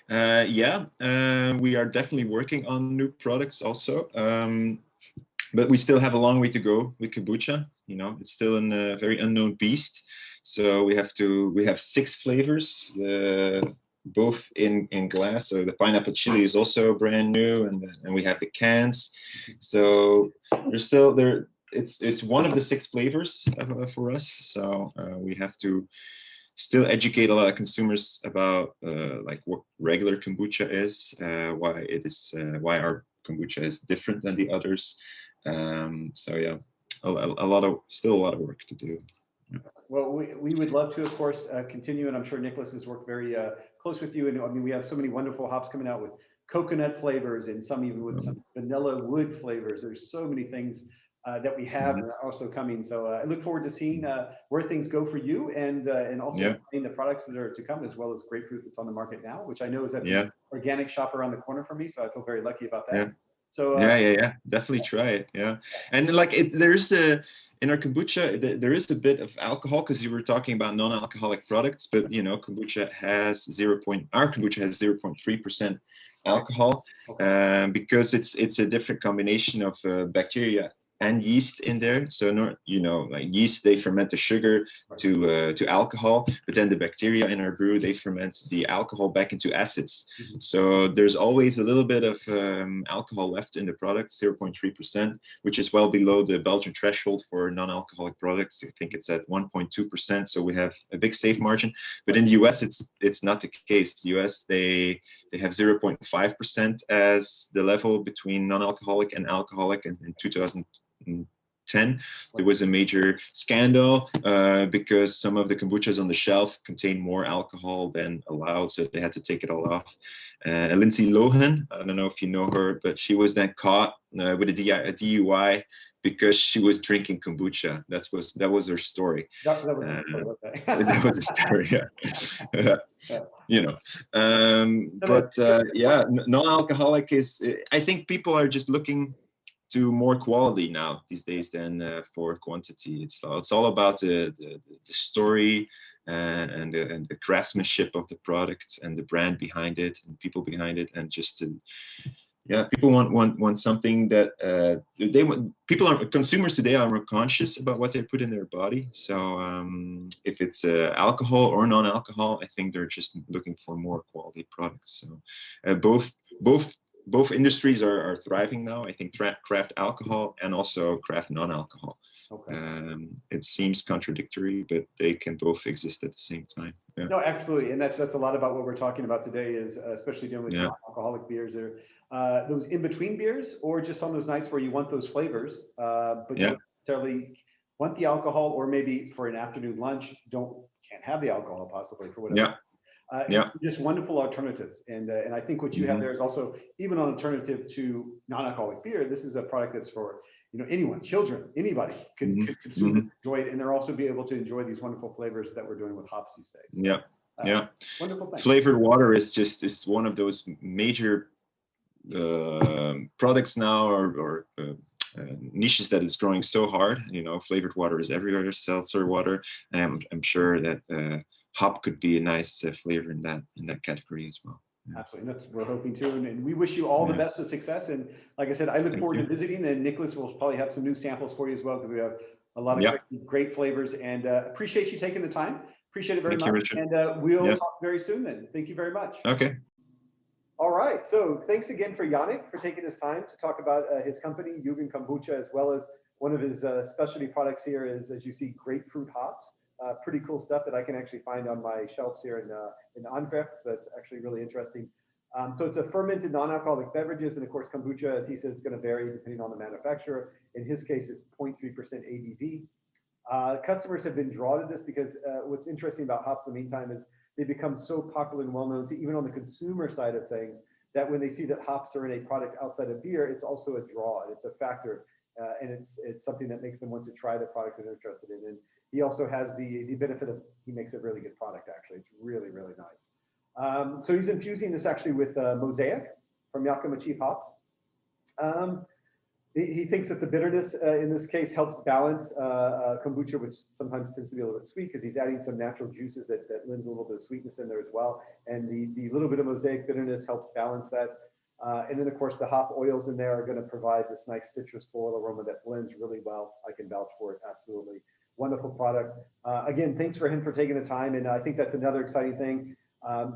Yeah, we are definitely working on new products also. But we still have a long way to go with kombucha. It's still a very unknown beast. So we have 6 flavors, both in glass. So the pineapple chili is also brand new, and we have the cans. So there's still there. It's one of the 6 flavors for us. So we have to still educate a lot of consumers about like what regular kombucha is, why our kombucha is different than the others. So yeah, still a lot of work to do. Well, we would love to, of course, continue, and I'm sure Nicholas has worked very close with you. And I mean, we have so many wonderful hops coming out with coconut flavors, and some even with some vanilla wood flavors. There's so many things that we have that are also coming. So I look forward to seeing where things go for you, and also the products that are to come, as well as grapefruit that's on the market now, which I know is at the organic shop around the corner for me. So I feel very lucky about that. Yeah. So yeah, definitely try it. Yeah, and like there's in our kombucha there is a bit of alcohol, because you were talking about non-alcoholic products, but kombucha has 0.3% alcohol, because it's a different combination of bacteria and yeast in there. So like yeast, they ferment the sugar to alcohol, but then the bacteria in our brew, they ferment the alcohol back into acids. So there's always a little bit of alcohol left in the product, 0.3%, which is well below the Belgian threshold for non-alcoholic products. I think it's at 1.2%. So we have a big safe margin. But in the US, it's not the case. The US, they have 0.5% as the level between non-alcoholic and alcoholic. And in 2010, there was a major scandal because some of the kombuchas on the shelf contain more alcohol than allowed, so they had to take it all off. Lindsay Lohan, I don't know if you know her, but she was then caught with a DUI because she was drinking kombucha. That was her story. That was the story, okay. That was the story, yeah. Non-alcoholic is, I think people are just looking to more quality now these days than for quantity. It's all about the story and the craftsmanship of the product and the brand behind it and people behind it, and just people want something that they want. Consumers today are more conscious about what they put in their body. So if it's alcohol or non-alcohol, I think they're just looking for more quality products. So both industries are thriving now. I think craft alcohol and also craft non-alcohol. Okay. It seems contradictory, but they can both exist at the same time. Yeah. No, absolutely, and that's a lot about what we're talking about today. Is especially dealing with non-alcoholic beers, or those in-between beers, or just on those nights where you want those flavors, but you don't necessarily want the alcohol, or maybe for an afternoon lunch, can't have the alcohol possibly for whatever. Just wonderful alternatives, and I think what you have there is also even an alternative to non-alcoholic beer. This is a product that's for anyone, children, anybody could consume it, enjoy it, and they'll also be able to enjoy these wonderful flavors that we're doing with hops these days. Wonderful thing. Flavored water is one of those major products now, or niches that is growing so hard. Flavored water is everywhere. Seltzer water, and I'm sure that hop could be a nice flavor in that category as well. Absolutely, that's what we're hoping to, and we wish you all the best of success. And like I said, I look forward to visiting, and Nicholas will probably have some new samples for you as well, because we have a lot of great flavors. And appreciate you taking the time. Appreciate it very much. Richard. And we'll talk very soon then. Thank you very much. Okay. All right. So thanks again for Yannick for taking his time to talk about his company, Yugen Kombucha, as well as one of his specialty products here is, as you see, grapefruit hops. Pretty cool stuff that I can actually find on my shelves here in Antwerp. So that's actually really interesting. So it's a fermented non-alcoholic beverages, and of course kombucha, as he said, it's going to vary depending on the manufacturer. In his case, it's 0.3% ABV. Customers have been drawn to this because what's interesting about hops in the meantime is they become so popular and well known to even on the consumer side of things, that when they see that hops are in a product outside of beer, it's also a draw, and it's a factor, and it's something that makes them want to try the product that they're interested in. And he also has the benefit of, he makes a really good product, actually. It's really, really nice. So he's infusing this actually with Mosaic from Yakima Chief hops. He thinks that the bitterness in this case helps balance kombucha, which sometimes tends to be a little bit sweet, because he's adding some natural juices that lends a little bit of sweetness in there as well. And the little bit of Mosaic bitterness helps balance that. And then, of course, the hop oils in there are going to provide this nice citrus floral aroma that blends really well. I can vouch for it, absolutely. Wonderful product. Again, thanks for him for taking the time. And I think that's another exciting thing.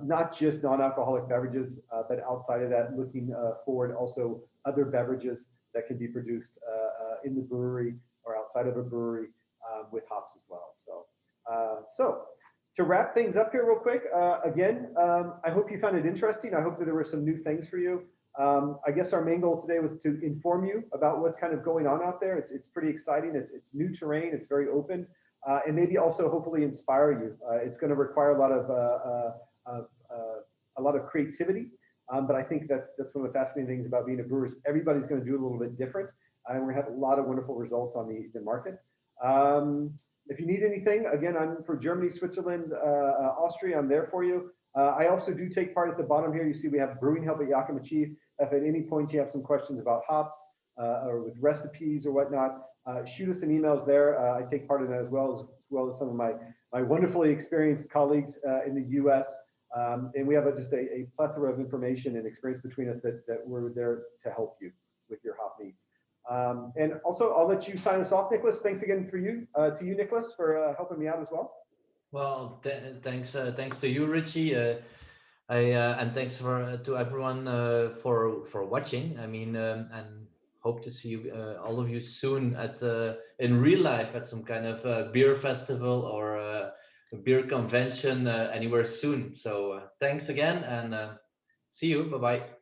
Not just non-alcoholic beverages, but outside of that, looking forward also other beverages that can be produced in the brewery or outside of a brewery with hops as well. So to wrap things up here real quick, again, I hope you found it interesting. I hope that there were some new things for you. I guess our main goal today was to inform you about what's kind of going on out there. It's pretty exciting. It's new terrain. It's very open, and maybe also hopefully inspire you. It's going to require a lot of creativity, but I think that's one of the fascinating things about being a brewer. Everybody's going to do it a little bit different, and we're going to have a lot of wonderful results on the market. If you need anything, again, I'm for Germany, Switzerland, Austria. I'm there for you. I also do take part at the bottom here. You see we have Brewing Help at Yakima Chief. If at any point you have some questions about hops or with recipes or whatnot, shoot us some emails there. I take part in that as well as some of my wonderfully experienced colleagues in the U.S. And we have just a plethora of information and experience between us that we're there to help you with your hop needs. And also, I'll let you sign us off, Nicholas. Thanks again to you, Nicholas, for helping me out as well. Well, thanks to you, Richie. And thanks to everyone for watching. I mean, and hope to see you, all of you soon at in real life at some kind of beer festival or a beer convention anywhere soon. So thanks again, and see you. Bye bye.